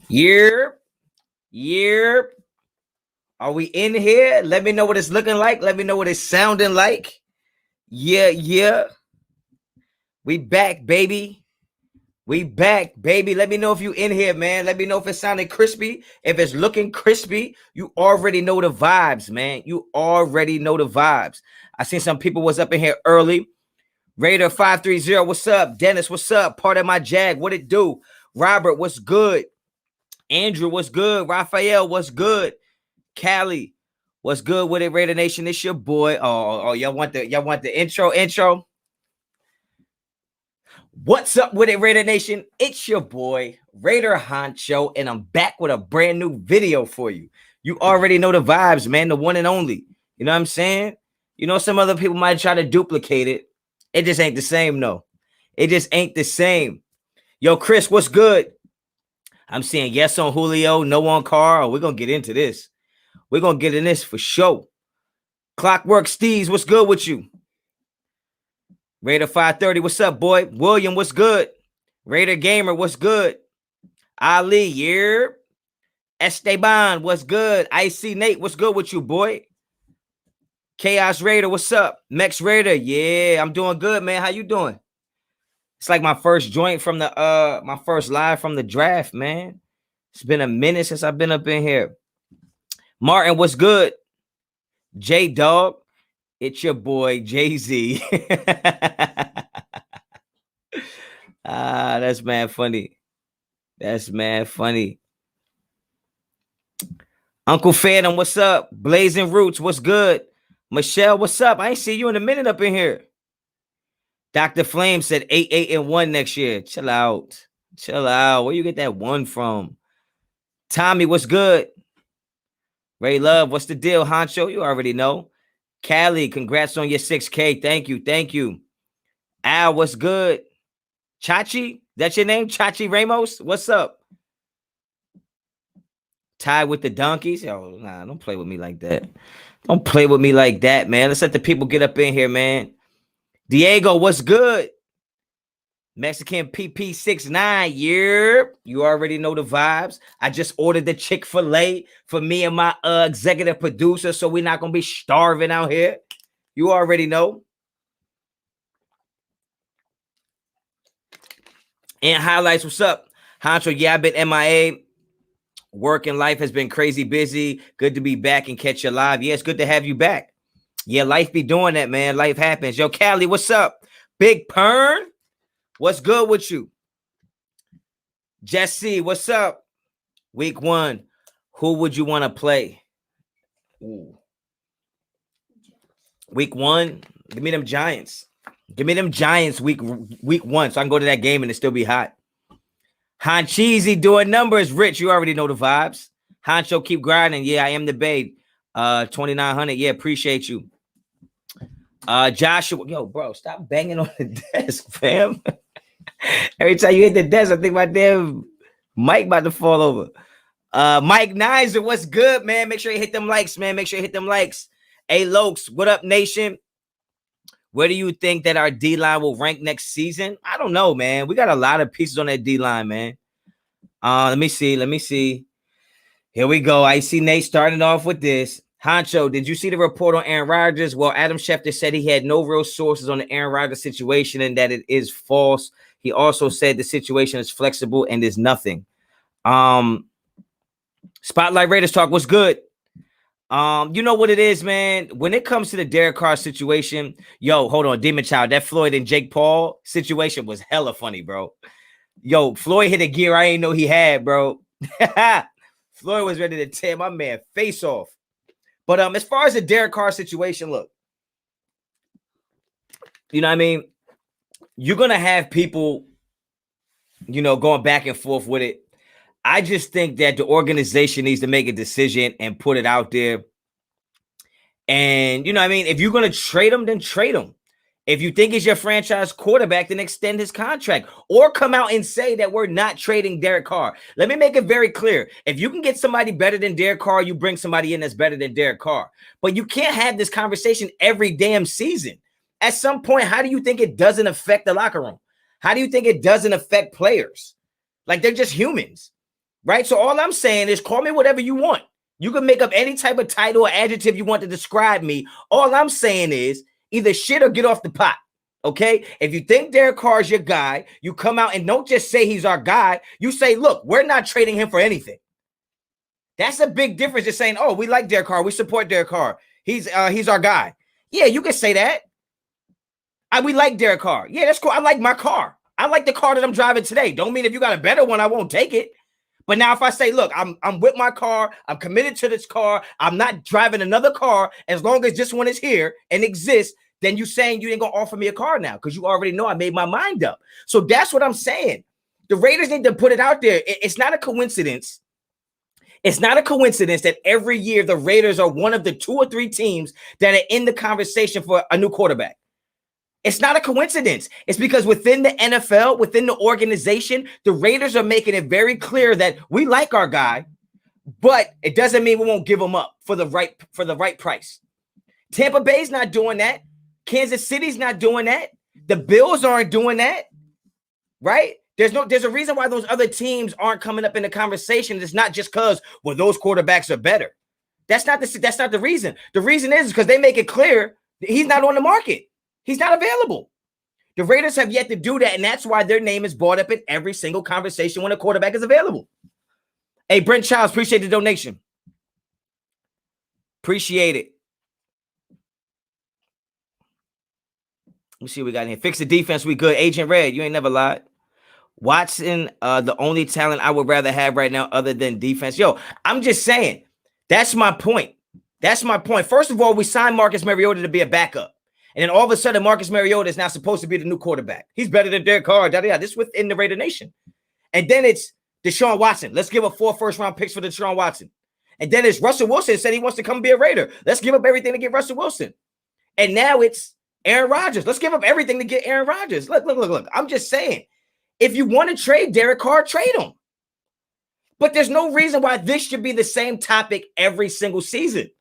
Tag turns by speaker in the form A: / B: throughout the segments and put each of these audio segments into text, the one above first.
A: Year, year. Are we in here? Let me know what it's looking like. Let me know what it's sounding like. Yeah, yeah. We back, baby. We back, baby. Let me know if you in here, man. Let me know if it's sounding crispy. If it's looking crispy, you already know the vibes, man. You already know the vibes. I seen some people was up in here early. Raider 530, what's up? Dennis, what's up? Part of my Jag, what it do? Robert, what's good? Andrew, what's good? Raphael, what's good? Callie, what's good with it? Raider Nation, it's your boy. Oh, y'all want the intro? What's up with it, Raider Nation? It's your boy, Raider Honcho, and I'm back with a brand new video for you. You already know the vibes, man, the one and only. You know what I'm saying? You know, some other people might try to duplicate it. It just ain't the same, though. It just ain't the same. Yo, Chris, what's good? I'm seeing yes on Julio, no on Carr. Oh, we're going to get into this. We're going to get in this for sure. Clockwork Steez, what's good with you? Raider 530, what's up, boy? William, what's good? Raider Gamer, what's good? Ali, yeah. Esteban, what's good? IC Nate, what's good with you, boy? Chaos Raider, what's up? Mex Raider, yeah, I'm doing good, man. How you doing? It's like my first joint from the my first live from the draft, man. It's been a minute since I've been up in here. Martin, what's good? J Dog, it's your boy Jay-Z. That's mad funny. That's mad funny. Uncle Phantom, what's up? Blazing Roots, what's good? Michelle, what's up? I ain't see you in a minute up in here. Dr. Flame said 8-8-1 next year. Chill out. Chill out. Where you get that one from? Tommy, what's good? Ray Love, what's the deal? Honcho, you already know. Callie, congrats on your 6K. Thank you. Thank you. Al, what's good? Chachi, that's your name? Chachi Ramos? What's up? Tied with the donkeys? Oh, nah, don't play with me like that. Don't play with me like that, man. Let's let the people get up in here, man. Diego, what's good? Mexican PP69, yeah. You already know the vibes. I just ordered the Chick-fil-A for me and my executive producer, so we're not going to be starving out here. You already know. And highlights, what's up? Honcho, yeah, I've been MIA. Work and life has been crazy busy. Good to be back and catch you live. Yeah, it's good to have you back. Yeah, life be doing that, man. Life happens. Yo, Callie, what's up? Big Pern, what's good with you? Jesse, what's up? Week 1, who would you want to play? Ooh. Week 1, give me them Giants. Give me them Giants week 1 so I can go to that game and it still be hot. Honcheezy doing numbers. Rich, you already know the vibes. Honcho, keep grinding. Yeah, I am the babe. 2,900. Yeah, appreciate you. Joshua, yo, bro, stop banging on the desk, fam. Every time you hit the desk, I think my damn mic about to fall over. Mike Nizer, what's good, man? Make sure you hit them likes, man. Make sure you hit them likes. Hey, Lokes, what up, nation? Where do you think that our D-line will rank next season? I don't know, man. We got a lot of pieces on that D-line, man. Let me see. Here we go. I see Nate starting off with this. Honcho, did you see the report on Aaron Rodgers? Well, Adam Schefter said he had no real sources on the Aaron Rodgers situation and that it is false. He also said the situation is flexible and there's nothing. Spotlight Raiders talk, what's good? You know what it is, man. When it comes to the Derek Carr situation, yo, hold on, Demon Child. That Floyd and Jake Paul situation was hella funny, bro. Yo, Floyd hit a gear I ain't know he had, bro. Floyd was ready to tear my man face off. But as far as the Derek Carr situation, look, you know what I mean? You're gonna have people, you know, going back and forth with it. I just think that the organization needs to make a decision and put it out there. And, you know what I mean? If you're going to trade him, then trade him. If you think he's your franchise quarterback, then extend his contract. Or come out and say that we're not trading Derek Carr. Let me make it very clear. If you can get somebody better than Derek Carr, you bring somebody in that's better than Derek Carr. But you can't have this conversation every damn season. At some point, how do you think it doesn't affect the locker room? How do you think it doesn't affect players? Like, they're just humans. right? So all I'm saying is call me whatever you want. You can make up any type of title or adjective you want to describe me. All I'm saying is either shit or get off the pot. Okay, if you think Derek Carr is your guy, you come out and don't just say he's our guy. You say, look, we're not trading him for anything. That's a big difference. Just saying, oh, we like Derek Carr, we support Derek Carr. He's our guy. Yeah, you can say that. We like Derek Carr. Yeah, that's cool. I like my car. I like the car that I'm driving today. Don't mean if you got a better one, I won't take it. But now if I say, look, I'm with my car, I'm committed to this car, I'm not driving another car as long as this one is here and exists, then you saying you ain't gonna offer me a car now because you already know I made my mind up. So that's what I'm saying. The Raiders need to put it out there. It's not a coincidence. It's not a coincidence that every year the Raiders are one of the 2 or 3 teams that are in the conversation for a new quarterback. It's not a coincidence. It's because within the NFL, within the organization, the Raiders are making it very clear that we like our guy, but it doesn't mean we won't give him up for the right price. Tampa Bay's not doing that. Kansas City's not doing that. The Bills aren't doing that, right? There's a reason why those other teams aren't coming up in the conversation. It's not just because, well, those quarterbacks are better. That's not the reason. The reason is because they make it clear he's not on the market. He's not available. The Raiders have yet to do that, and that's why their name is brought up in every single conversation when a quarterback is available. Hey, Brent Childs, appreciate the donation. Appreciate it. Let me see what we got in here. Fix the defense, we good. Agent Red, you ain't never lied. Watson, the only talent I would rather have right now other than defense. Yo, I'm just saying, that's my point. That's my point. First of all, we signed Marcus Mariota to be a backup. And then all of a sudden, Marcus Mariota is now supposed to be the new quarterback. He's better than Derek Carr. This is within the Raider Nation. And then it's Deshaun Watson. Let's give up 4 first-round picks for Deshaun Watson. And then it's Russell Wilson said he wants to come be a Raider. Let's give up everything to get Russell Wilson. And now it's Aaron Rodgers. Let's give up everything to get Aaron Rodgers. Look. I'm just saying, if you want to trade Derek Carr, trade him. But there's no reason why this should be the same topic every single season.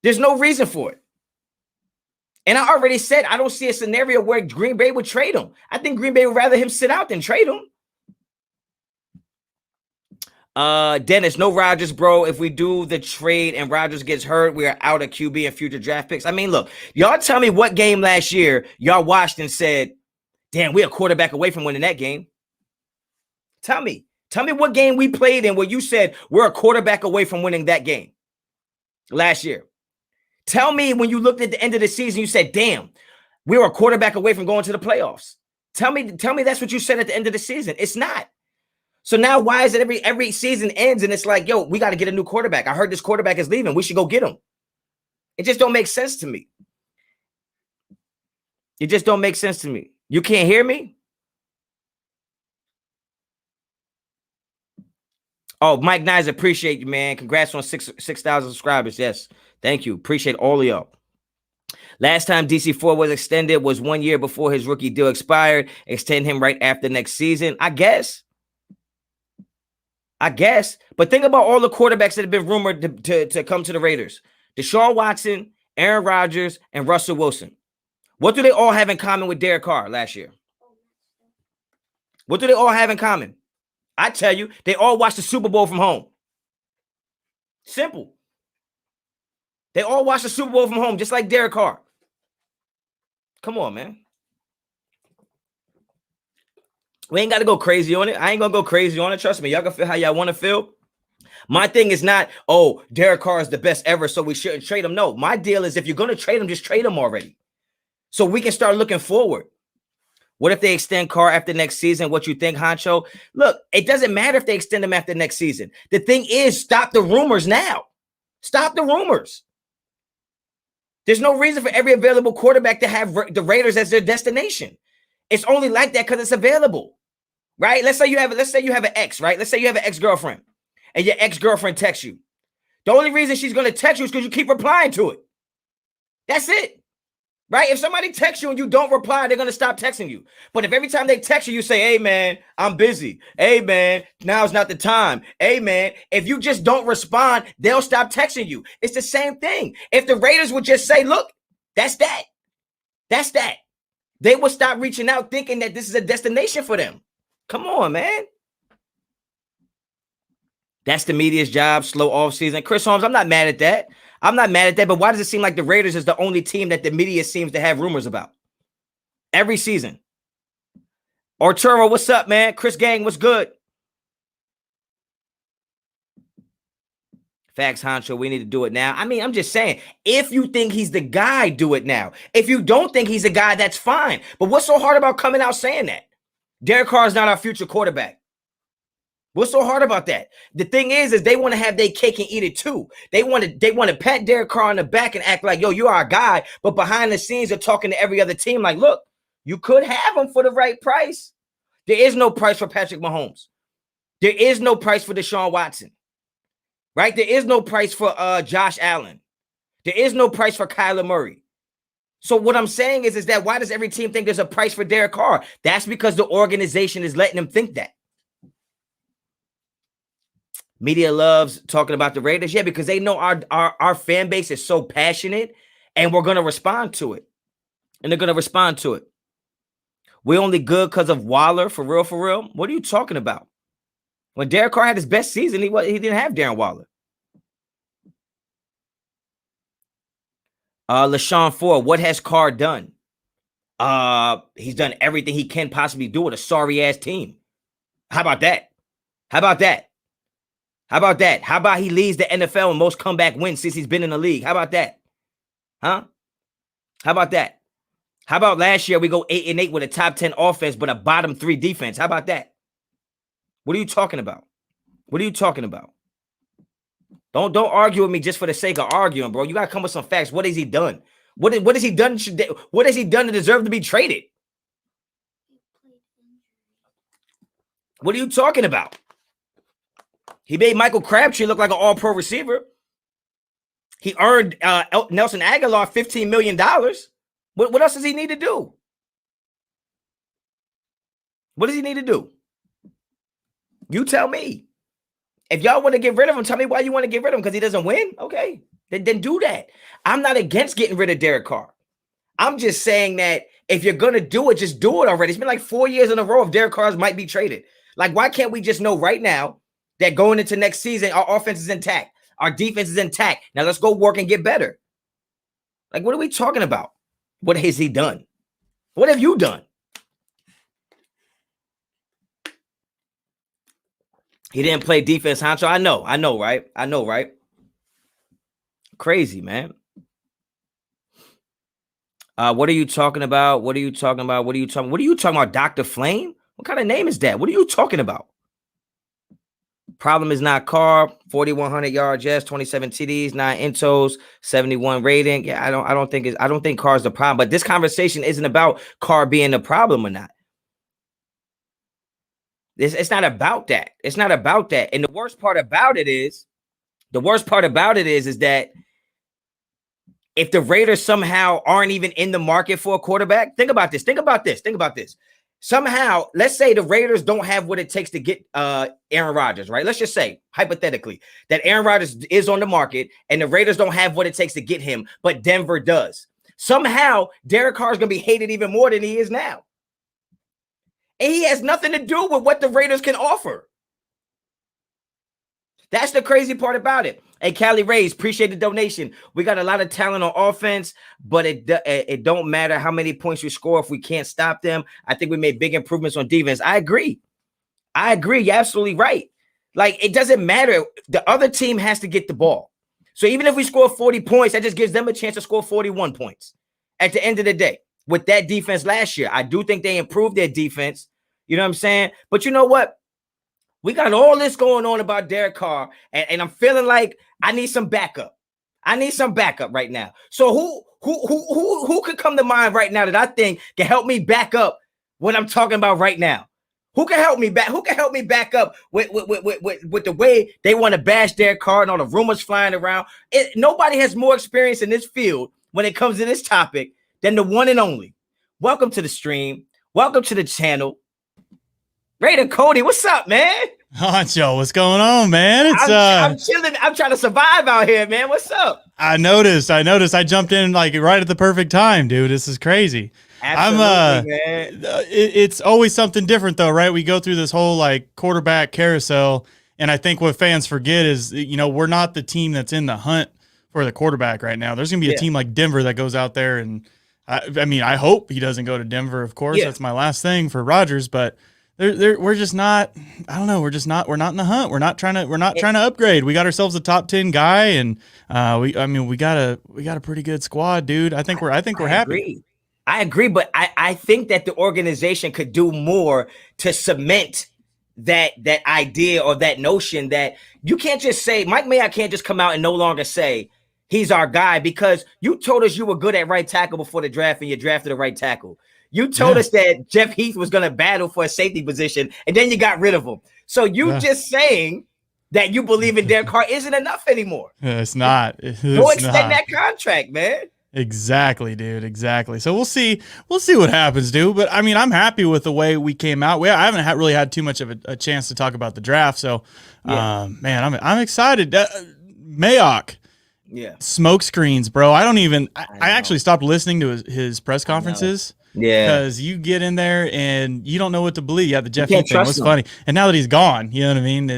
A: There's no reason for it. And I already said I don't see a scenario where Green Bay would trade him. I think Green Bay would rather him sit out than trade him. Dennis, no Rodgers, bro. If we do the trade and Rodgers gets hurt, we are out of QB and future draft picks. I mean, look, y'all tell me what game last year y'all watched and said, damn, we're a quarterback away from winning that game. Tell me what game we played in where you said we're a quarterback away from winning that game last year. Tell me when you looked at the end of the season, you said, damn, we were a quarterback away from going to the playoffs. Tell me that's what you said at the end of the season. It's not. So now why is it every season ends and it's like, yo, we got to get a new quarterback. I heard this quarterback is leaving. We should go get him. It just don't make sense to me. It just don't make sense to me. You can't hear me? Oh, Mike Nyes, appreciate you, man. Congrats on 6,000 subscribers. Yes. Thank you. Appreciate all of y'all. Last time DC4 was extended was 1 year before his rookie deal expired. Extend him right after next season. I guess. But think about all the quarterbacks that have been rumored to come to the Raiders. Deshaun Watson, Aaron Rodgers, and Russell Wilson. What do they all have in common with Derek Carr last year? What do they all have in common? I tell you, they all watched the Super Bowl from home. Simple. They all watched the Super Bowl from home, just like Derek Carr. Come on, man. We ain't got to go crazy on it. I ain't going to go crazy on it. Trust me. Y'all can feel how y'all want to feel. My thing is not, oh, Derek Carr is the best ever, so we shouldn't trade him. No, my deal is if you're going to trade him, just trade him already. So we can start looking forward. What if they extend Carr after next season? What you think, Honcho? Look, it doesn't matter if they extend him after next season. The thing is, stop the rumors now. Stop the rumors. There's no reason for every available quarterback to have the Raiders as their destination. It's only like that because it's available, right? Let's say you have an ex, right? Let's say you have an ex-girlfriend and your ex-girlfriend texts you. The only reason she's going to text you is because you keep replying to it. That's it. Right? If somebody texts you and you don't reply, they're going to stop texting you. But if every time they text you, you say, hey, man, I'm busy. Hey, man, now's not the time. Hey, man, if you just don't respond, they'll stop texting you. It's the same thing. If the Raiders would just say, look, that's that. That's that. They will stop reaching out thinking that this is a destination for them. Come on, man. That's the media's job, slow off season. Chris Holmes, I'm not mad at that. But why does it seem like the Raiders is the only team that the media seems to have rumors about every season? Arturo, what's up, man? Chris Gang, what's good? Facts, Honcho, we need to do it now. I mean, I'm just saying, if you think he's the guy, do it now. If you don't think he's the guy, that's fine. But what's so hard about coming out saying that? Derek Carr is not our future quarterback. What's so hard about that? The thing is they want to have their cake and eat it too. They want to pat Derek Carr on the back and act like, yo, you are our guy. But behind the scenes, they're talking to every other team like, look, you could have him for the right price. There is no price for Patrick Mahomes. There is no price for Deshaun Watson. Right? There is no price for Josh Allen. There is no price for Kyler Murray. So what I'm saying is that why does every team think there's a price for Derek Carr? That's because the organization is letting them think that. Media loves talking about the Raiders. Yeah, because they know our fan base is so passionate and we're going to respond to it. And they're going to respond to it. We're only good because of Waller, for real, for real. What are you talking about? When Derek Carr had his best season, he didn't have Darren Waller. LaShawn Ford, what has Carr done? He's done everything he can possibly do with a sorry-ass team. How about that? How about that? How about that? How about he leads the NFL in most comeback wins since he's been in the league? How about that? Huh? How about that? How about last year we go 8-8 with a top 10 offense but a bottom 3 defense? How about that? What are you talking about? What are you talking about? Don't argue with me just for the sake of arguing, bro. You gotta come with some facts. What has he done? What has he done? What has he done to deserve to be traded? What are you talking about? He made Michael Crabtree look like an all-pro receiver. He earned Nelson Aguilar $15 million. What else does he need to do? What does he need to do? You tell me. If y'all want to get rid of him, tell me why you want to get rid of him, because he doesn't win? Okay, then do that. I'm not against getting rid of Derek Carr. I'm just saying that if you're going to do it, just do it already. It's been like 4 years in a row of Derek Carr's might be traded. Like, why can't we just know right now that going into next season, our offense is intact. Our defense is intact. Now let's go work and get better. Like, what are we talking about? What has he done? What have you done? He didn't play defense, Honcho. I know, right? Crazy, man. What are you talking about? What are you talking about, Dr. Flame? What kind of name is that? What are you talking about? Problem is not Carr. 4,100 yards, yes. 27 TDs, 9 intos, 71 rating. Yeah, I don't think Carr's the problem. But this conversation isn't about Carr being the problem or not. It's not about that. It's not about that. And the worst part about it is that if the Raiders somehow aren't even in the market for a quarterback, think about this. Somehow, let's say the Raiders don't have what it takes to get Aaron Rodgers, right? Let's just say, hypothetically, that Aaron Rodgers is on the market and the Raiders don't have what it takes to get him, but Denver does. Somehow, Derek Carr is going to be hated even more than he is now. And he has nothing to do with what the Raiders can offer. That's the crazy part about it. Hey, Callie Rays, appreciate the donation. We got a lot of talent on offense, but it don't matter how many points we score if we can't stop them. I think we made big improvements on defense. I agree. You're absolutely right. Like, it doesn't matter. The other team has to get the ball. So even if we score 40 points, that just gives them a chance to score 41 points at the end of the day. With that defense last year, I do think they improved their defense. You know what I'm saying? But you know what? We got all this going on about Derek Carr, and I'm feeling like I need some backup. Right now. So who could come to mind right now that I think can help me back up what I'm talking about right now? Who can help me back? Who can help me back up with the way they want to bash Derek Carr and all the rumors flying around? Nobody has more experience in this field when it comes to this topic than the one and only. Welcome to the stream. Welcome to the channel. Raider Cody, what's up, man?
B: Honcho, what's going on, man?
A: I'm chilling. I'm trying to survive out here, man. What's up?
B: I noticed. I jumped in like right at the perfect time, dude. This is crazy.
A: Absolutely, man.
B: It's always something different though, right? We go through this whole like quarterback carousel, And I think what fans forget is, we're not the team that's in the hunt for the quarterback right now. There's going to be a team like Denver that goes out there, and I hope he doesn't go to Denver. Of course, that's my last thing for Rodgers, but we're just not. I don't know. We're not in the hunt. We're not trying to upgrade. We got ourselves a top 10 guy, and we got a pretty good squad, dude. I think we're happy.
A: I agree, but I think that the organization could do more to cement that idea or that notion that you can't just say Mike Mayock can't just come out and no longer say he's our guy, because you told us you were good at right tackle before the draft and you drafted a right tackle. You told us that Jeff Heath was going to battle for a safety position, and then you got rid of him. So just saying that you believe in Derek Carr isn't enough anymore.
B: It's not.
A: Go extend that contract, man.
B: Exactly, dude. Exactly. So we'll see what happens, dude. But I mean, I'm happy with the way we came out. I haven't really had too much of a chance to talk about the draft. So, man, I'm excited. Mayock.
A: Yeah.
B: Smoke screens, bro. I actually stopped listening to his press conferences.
A: Yeah.
B: Because you get in there and you don't know what to believe. Yeah, the Jeff Heath thing was funny. And now that he's gone, you know what I mean?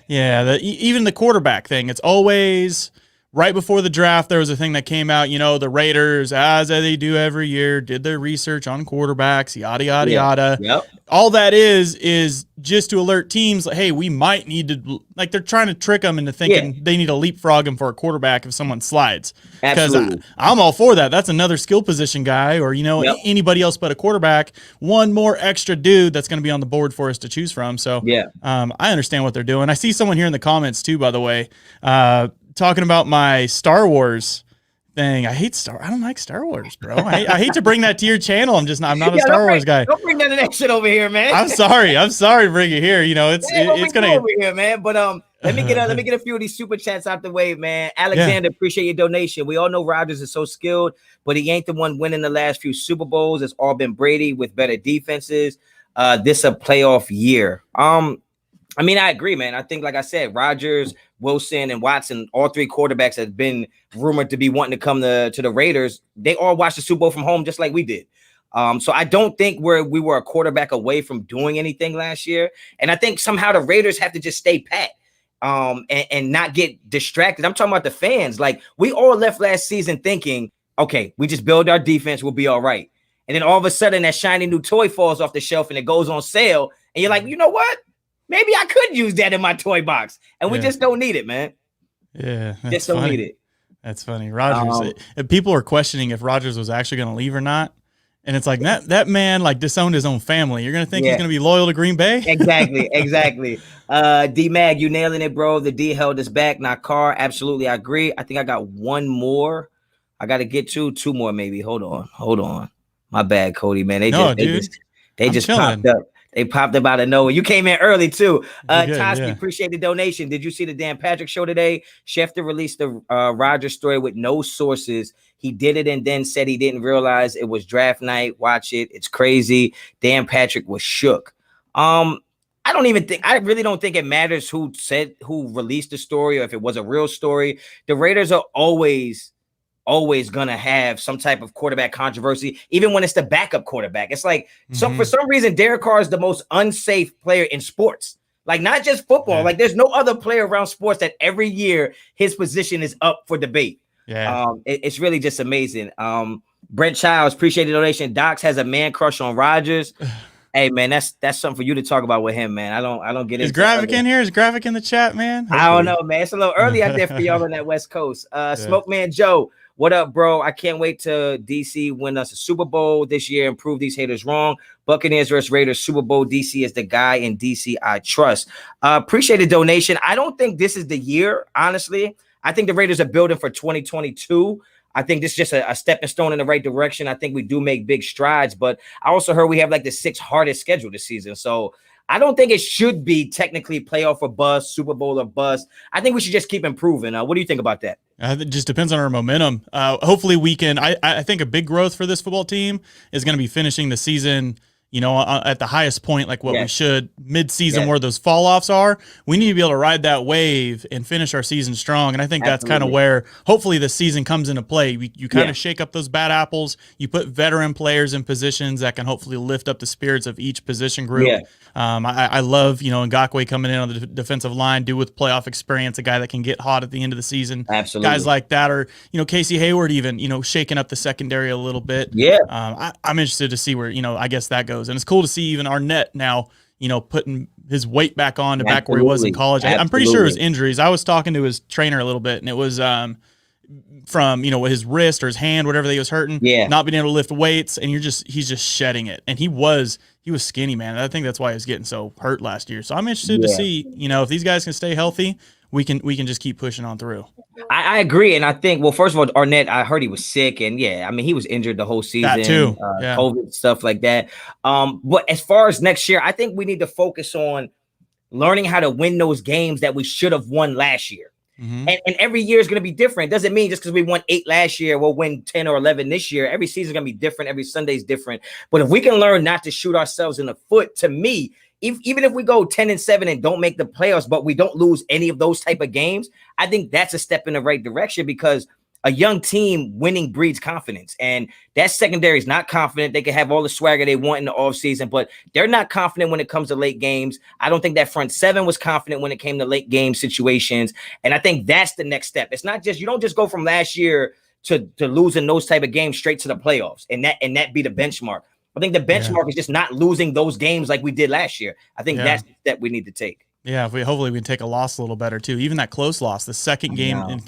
B: Yeah. Even the quarterback thing, it's always right before the draft. There was a thing that came out, the Raiders, as they do every year, did their research on quarterbacks, yada, yada, yada.
A: Yep.
B: All that is just to alert teams, like, hey, we might need to, like, they're trying to trick them into thinking they need to leapfrog him for a quarterback if someone slides. Because I'm all for that. That's another skill position guy, or, anybody else but a quarterback, one more extra dude that's going to be on the board for us to choose from. So I understand what they're doing. I see someone here in the comments too, by the way, talking about my Star Wars thing. I don't like Star Wars, bro. I hate to bring that to your channel. I'm not a Star Wars guy.
A: Don't bring none of that shit over here, man.
B: I'm sorry to bring it here. It's gonna
A: over here, man. But let me get a few of these super chats out the way, man. Alexander, appreciate your donation. We all know Rodgers is so skilled, but he ain't the one winning the last few Super Bowls. It's all been Brady with better defenses. This a playoff year. I mean, I agree, man. I think, like I said, Rodgers, Wilson, and Watson, all three quarterbacks have been rumored to be wanting to come to the Raiders. They all watched the Super Bowl from home just like we did. So I don't think we were a quarterback away from doing anything last year. And I think somehow the Raiders have to just stay pat and not get distracted. I'm talking about the fans. Like, we all left last season thinking, okay, we just build our defense, we'll be all right. And then all of a sudden that shiny new toy falls off the shelf and it goes on sale. And you're like, you know what? Maybe I could use that in my toy box, and we just don't need it, man.
B: Yeah,
A: just don't need it.
B: That's funny. Rodgers. People are questioning if Rodgers was actually going to leave or not, and it's like that man like disowned his own family. You're going to think he's going to be loyal to Green Bay?
A: Exactly. D Mag, you nailing it, bro. The D held us back, not Carr. Absolutely, I agree. I think I got one more. I got to get two more maybe. Hold on. My bad, Cody. Man, they just popped up. They popped up out of nowhere. You came in early too. Toski, appreciate the donation. Did you see the Dan Patrick show today? Schefter released the Rodgers story with no sources. He did it and then said he didn't realize it was draft night. Watch it. It's crazy. Dan Patrick was shook. I really don't think it matters who released the story or if it was a real story. The Raiders are always gonna have some type of quarterback controversy, even when it's the backup quarterback. It's like for some reason, Derek Carr is the most unsafe player in sports. Like, not just football. Like, there's no other player around sports that every year his position is up for debate. It's really just amazing. Brent Childs, appreciate the donation. Docs has a man crush on Rodgers. Hey, man, that's something for you to talk about with him, man. I don't get it.
B: Is Graphic in here? Is Graphic in the chat, man? Hopefully.
A: I don't know, man. It's a little early out there for y'all on that West Coast. Smoke Man Joe, what up, bro? I can't wait till DC win us a Super Bowl this year and prove these haters wrong. Buccaneers versus Raiders Super Bowl. DC is the guy in DC I trust. Appreciate the donation. I don't think this is the year, honestly. I think the Raiders are building for 2022. I think this is just a stepping stone in the right direction. I think we do make big strides, but I also heard we have like the 6th hardest schedule this season. So I don't think it should be technically playoff or bust, Super Bowl or bust. I think we should just keep improving. What do you think about that?
B: It just depends on our momentum. Hopefully we can. I think a big growth for this football team is going to be finishing the season, at the highest point, like what we should mid-season where those fall-offs are. We need to be able to ride that wave and finish our season strong. And I think that's kind of where hopefully the season comes into play. You kind of shake up those bad apples. You put veteran players in positions that can hopefully lift up the spirits of each position group. Yeah. I love, Ngakoue coming in on the defensive line, with playoff experience, a guy that can get hot at the end of the season.
A: Absolutely.
B: Guys like that, or, Casey Hayward even, shaking up the secondary a little bit.
A: Yeah.
B: I'm interested to see where, I guess that goes. And it's cool to see even Arnett now, putting his weight back on to back where he was in college. I'm pretty sure it was injuries. I was talking to his trainer a little bit, and it was from his wrist or his hand, whatever he was hurting, not being able to lift weights, and he's just shedding it. And he was skinny, man. I think that's why he was getting so hurt last year. So I'm interested to see, if these guys can stay healthy, we can just keep pushing on through.
A: I agree, and I think, well, first of all, Arnett, I heard he was sick, and he was injured the whole season.
B: That too,
A: COVID stuff like that. But as far as next year, I think we need to focus on learning how to win those games that we should have won last year. Mm-hmm. And every year is going to be different. Doesn't mean just because we won 8 last year, we'll win 10 or 11 this year. Every season is going to be different. Every Sunday is different. But if we can learn not to shoot ourselves in the foot, to me, even if we go 10-7 and don't make the playoffs, but we don't lose any of those type of games, I think that's a step in the right direction, because a young team winning breeds confidence, and that secondary is not confident. They can have all the swagger they want in the offseason, but they're not confident when it comes to late games. I don't think that front seven was confident when it came to late game situations. And I think that's the next step. It's not just, you don't just go from last year to losing those type of games straight to the playoffs and that be the benchmark. I think the benchmark is just not losing those games like we did last year. I think that's the step we need to take.
B: Yeah, hopefully we can take a loss a little better too. Even that close loss, the second game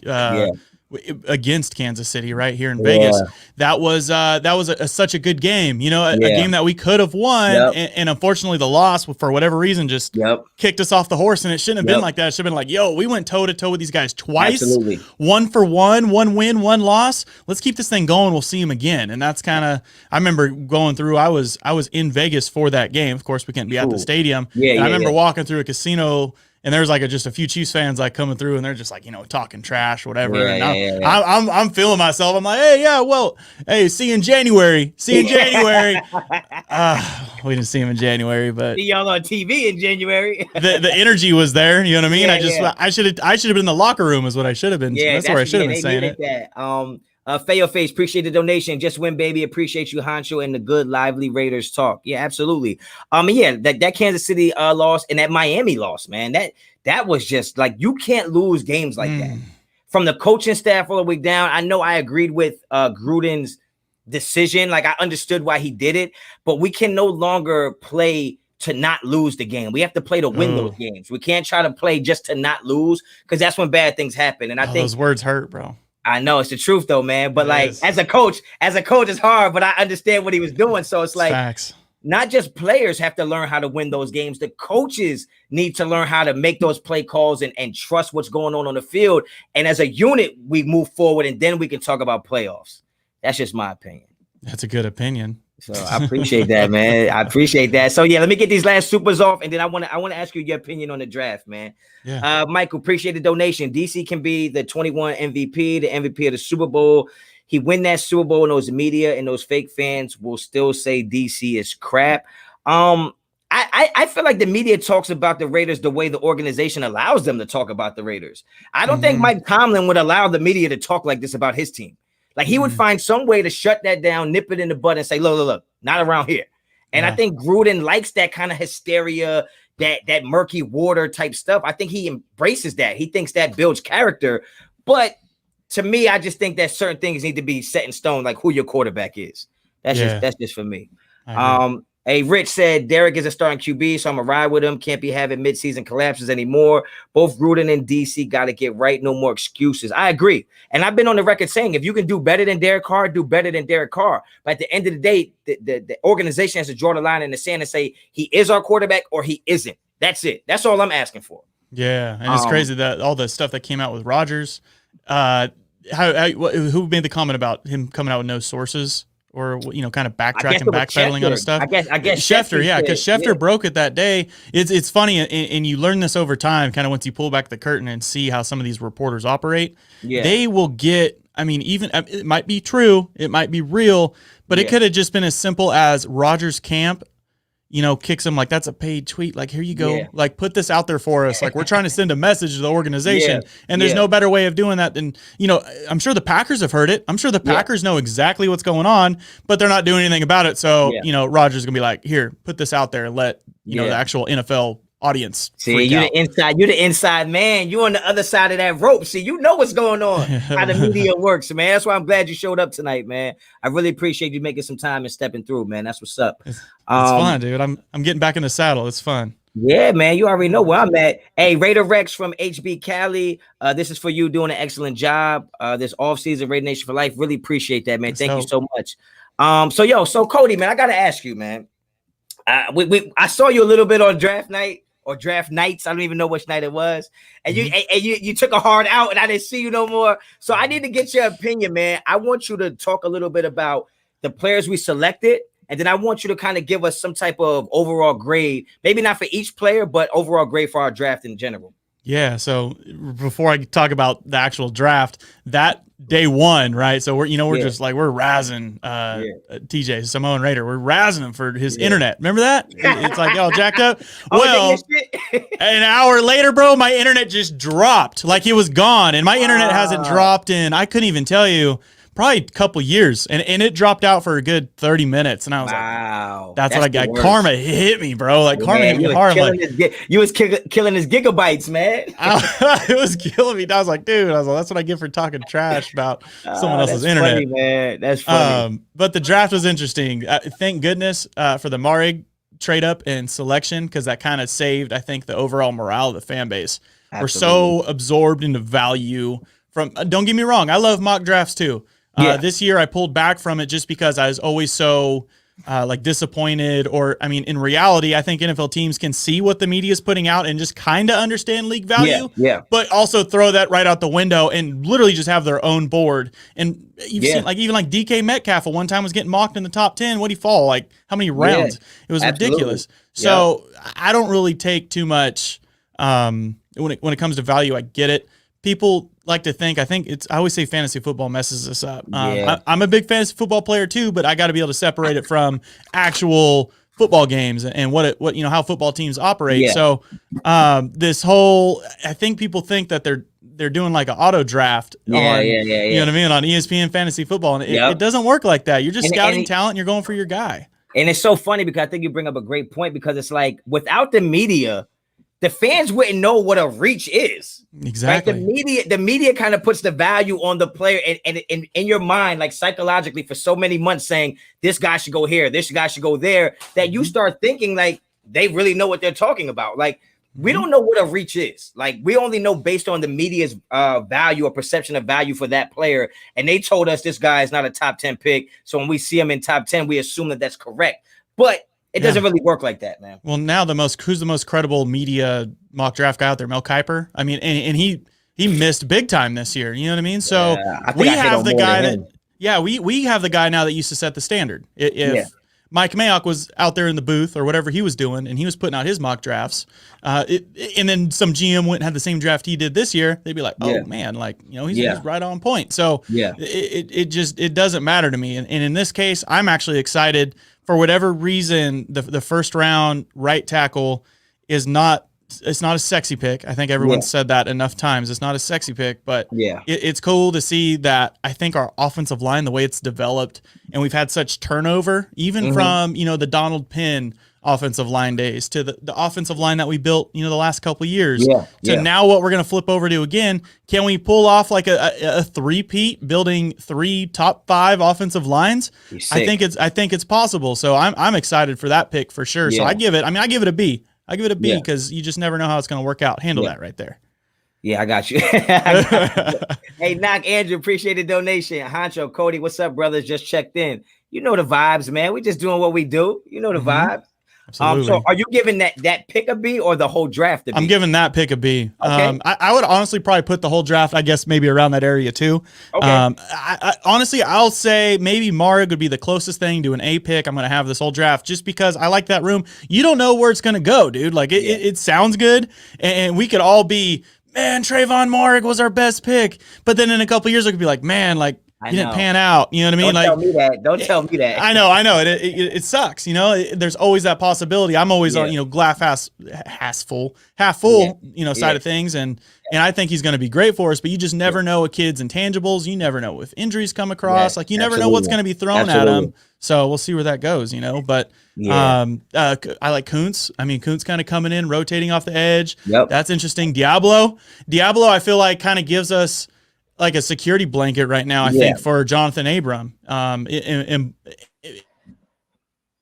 B: against Kansas City right here in Vegas, that was such a good game, a game that we could have won, and unfortunately the loss, for whatever reason, just kicked us off the horse, and it shouldn't have been like that. It should have been like, we went toe to toe with these guys twice. Absolutely. 1 for 1 win, 1 loss. Let's keep this thing going. We'll see them again. And that's kind of, I remember going through, I was in Vegas for that game. Of course we couldn't be at the stadium. I remember walking through a casino, and there's just a few Chiefs fans coming through, and they're just talking trash, whatever. I'm feeling myself. I'm like, hey, see you in January. We didn't see him in January, but
A: see y'all on TV in January.
B: the energy was there. You know what I mean? I should have been in the locker room is what I should have been. Yeah, that's where I should have been saying it.
A: That. Fayo Face, appreciate the donation. Just win, baby. Appreciate you, Honcho, and the good, lively Raiders talk. Yeah, absolutely. That Kansas City loss and that Miami loss, man. That was just you can't lose games like that. From the coaching staff all the way down. I know I agreed with Gruden's decision. I understood why he did it, but we can no longer play to not lose the game. We have to play to win those games. We can't try to play just to not lose, because that's when bad things happen. And I think
B: those words hurt, bro.
A: I know it's the truth though, man. But as a coach, it's hard, but I understand what he was doing. So it's
B: facts.
A: Not just players have to learn how to win those games. The coaches need to learn how to make those play calls and trust what's going on the field. And as a unit, we move forward, and then we can talk about playoffs. That's just my opinion.
B: That's a good opinion.
A: So I appreciate that, man. I appreciate that. So let me get these last supers off, and then I want to ask you your opinion on the draft, man.
B: Yeah.
A: Michael, appreciate the donation. DC can be the 21 MVP, the MVP of the Super Bowl. He win that Super Bowl, and those media and those fake fans will still say DC is crap. I feel like the media talks about the Raiders the way the organization allows them to talk about the Raiders. I don't think Mike Tomlin would allow the media to talk like this about his team. He would find some way to shut that down, nip it in the bud, and say, look, not around here. And I think Gruden likes that kind of hysteria, that murky water type stuff. I think he embraces that. He thinks that builds character. But to me, I just think that certain things need to be set in stone, like who your quarterback is. That's just for me. Hey, Rich said Derek is a starting QB, so I'm going to ride with him. Can't be having midseason collapses anymore. Both Gruden and DC got to get right. No more excuses. I agree. And I've been on the record saying, if you can do better than Derek Carr, do better than Derek Carr. But at the end of the day, the organization has to draw the line in the sand and say, he is our quarterback or he isn't. That's it. That's all I'm asking for.
B: Yeah, and it's crazy that all the stuff that came out with Rodgers, who made the comment about him coming out with no sources? Or kind of backtracking, backpedaling on his stuff.
A: I guess
B: Schefter, because Schefter broke it that day. It's funny, and you learn this over time, kind of once you pull back the curtain and see how some of these reporters operate. Yeah. They will get. Even it might be true, it might be real, but it could have just been as simple as Rodgers' camp kicks him like, that's a paid tweet. Like, here you go. Like, put this out there for us. Like, we're trying to send a message to the organization. And there's no better way of doing that than, I'm sure the Packers have heard it. I'm sure the Packers know exactly what's going on, but they're not doing anything about it. So, Rodgers is going to be like, here, put this out there and let, the actual NFL audience.
A: See, you're the inside man. You on the other side of that rope. See, you know what's going on, how the media works, man. That's why I'm glad you showed up tonight, man. I really appreciate you making some time and stepping through, man. That's what's up.
B: It's fun, dude. I'm getting back in the saddle. It's fun.
A: Yeah, man. You already know where I'm at. Hey, Raider Rex from HB Cali. This is for you doing an excellent job. This offseason, Raider Nation for Life. Really appreciate that, man. Thank you so much. So Cody, man, I gotta ask you, man. I saw you a little bit on draft night. Or draft nights, I don't even know which night it was, and you took a hard out, and I didn't see you no more. So I need to get your opinion, man. I want you to talk a little bit about the players we selected, and then I want you to kind of give us some type of overall grade, maybe not for each player, but overall grade for our draft in general.
B: Yeah. So before I talk about the actual draft, that day one, right? So we're just like, we're razzing TJ Samoan Raider. We're razzing him for his internet. Remember that? It's like all jacked up. Well, an hour later, bro, my internet just dropped. Like, it was gone. And my internet hasn't dropped in, I couldn't even tell you, probably a couple years, and it dropped out for a good 30 minutes, and I was like, that's what I got. Karma hit me, bro. Like, karma hit me hard.
A: You was killing his gigabytes, man.
B: It was killing me. I was like, dude, that's what I get for talking trash about someone else's internet.
A: Funny, man. That's funny.
B: But the draft was interesting. Thank goodness for the Marig trade up and selection, because that kind of saved, I think, the overall morale of the fan base. Absolutely. We're so absorbed into value from. Don't get me wrong, I love mock drafts too. This year I pulled back from it just because I was always so disappointed, or in reality, I think NFL teams can see what the media is putting out and just kind of understand league value, but also throw that right out the window and literally just have their own board. And you've seen even DK Metcalf at one time was getting mocked in the top 10. What'd he fall? Like, how many rounds? It was ridiculous. So I don't really take too much when it comes to value. I get it. People like to think, I always say fantasy football messes us up. I'm a big fantasy football player too, but I got to be able to separate it from actual football games and how football teams operate. So this whole, I think people think that they're doing like an auto draft on, you know what I mean, on ESPN fantasy football. And it doesn't work like that. You're just scouting talent and you're going for your guy.
A: And it's so funny because I think you bring up a great point, because it's like, without the media, the fans wouldn't know what a reach is.
B: Exactly.
A: Like, the media kind of puts the value on the player and in your mind, like psychologically, for so many months, saying this guy should go here, this guy should go there, that you start thinking like they really know what they're talking about. Like, we don't know what a reach is. Like, we only know based on the media's value or perception of value for that player. And they told us this guy is not a top 10 pick. So when we see him in top 10, we assume that that's correct. But it doesn't really work like that, man.
B: Well, now who's the most credible media mock draft guy out there? Mel Kiper. I mean, and he missed big time this year. You know what I mean? So we have the guy that, we have the guy now that used to set the standard. If Mike Mayock was out there in the booth or whatever he was doing, and he was putting out his mock drafts, and then some GM went and had the same draft he did this year, they'd be like, oh man, like, he's right on point. So it doesn't matter to me. And in this case, I'm actually excited. For whatever reason, the first round right tackle it's not a sexy pick. I think everyone's said that enough times. It's not a sexy pick, but it's cool to see that. I think our offensive line, the way it's developed, and we've had such turnover, even from the Donald Penn offensive line days to the offensive line that we built, the last couple of years to now what we're going to flip over to again. Can we pull off like a three-peat, building 3 top 5 offensive lines? I think it's possible. So I'm excited for that pick for sure. So I give it a B. I give it a B because you just never know how it's going to work out. Handle that right there.
A: Yeah, I got you. Hey, Knock Andrew, appreciate the donation. Honcho, Cody, what's up, brothers? Just checked in. You know the vibes, man. We just doing what we do. You know the vibes.
B: Absolutely.
A: So are you giving that pick a B or the whole draft a B?
B: I'm giving that pick a B.
A: Okay.
B: I would honestly probably put the whole draft, I guess, maybe around that area too.
A: Okay.
B: Honestly, I'll say maybe Marig would be the closest thing to an A pick I'm going to have this whole draft, just because I like that room. You don't know where it's going to go, dude. Like it sounds good, and we could all be, man, Trayvon Marig was our best pick. But then in a couple years, it could be like, man, like he didn't pan out. You know what I mean?
A: Don't tell me that. Don't tell me that.
B: I know. It sucks. You know, there's always that possibility. I'm always on, glass half full, side of things. And I think he's going to be great for us, but you just never know a kid's intangibles. You never know if injuries come across. Like you never know what's going to be thrown at him. So we'll see where that goes, but I like Kuntz. I mean, Kuntz kind of coming in, rotating off the edge.
A: Yep.
B: That's interesting. Diablo, I feel like kind of gives us like a security blanket right now, I think, for Jonathan Abram.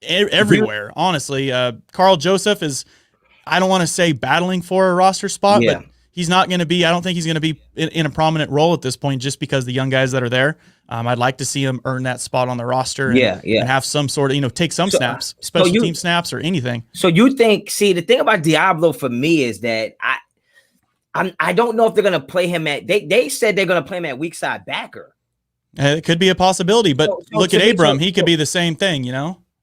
B: Everywhere, honestly. Carl Joseph is, I don't want to say battling for a roster spot, but he's not going to be, I don't think he's going to be in a prominent role at this point just because the young guys that are there. I'd like to see him earn that spot on the roster and have some sort of, take some snaps, special team snaps or anything. So you think,
A: the thing about Diablo for me is that I don't know if they're going to play him at, they said they're going to play him at weak side backer.
B: It could be a possibility, but look at Abram. He could be the same thing,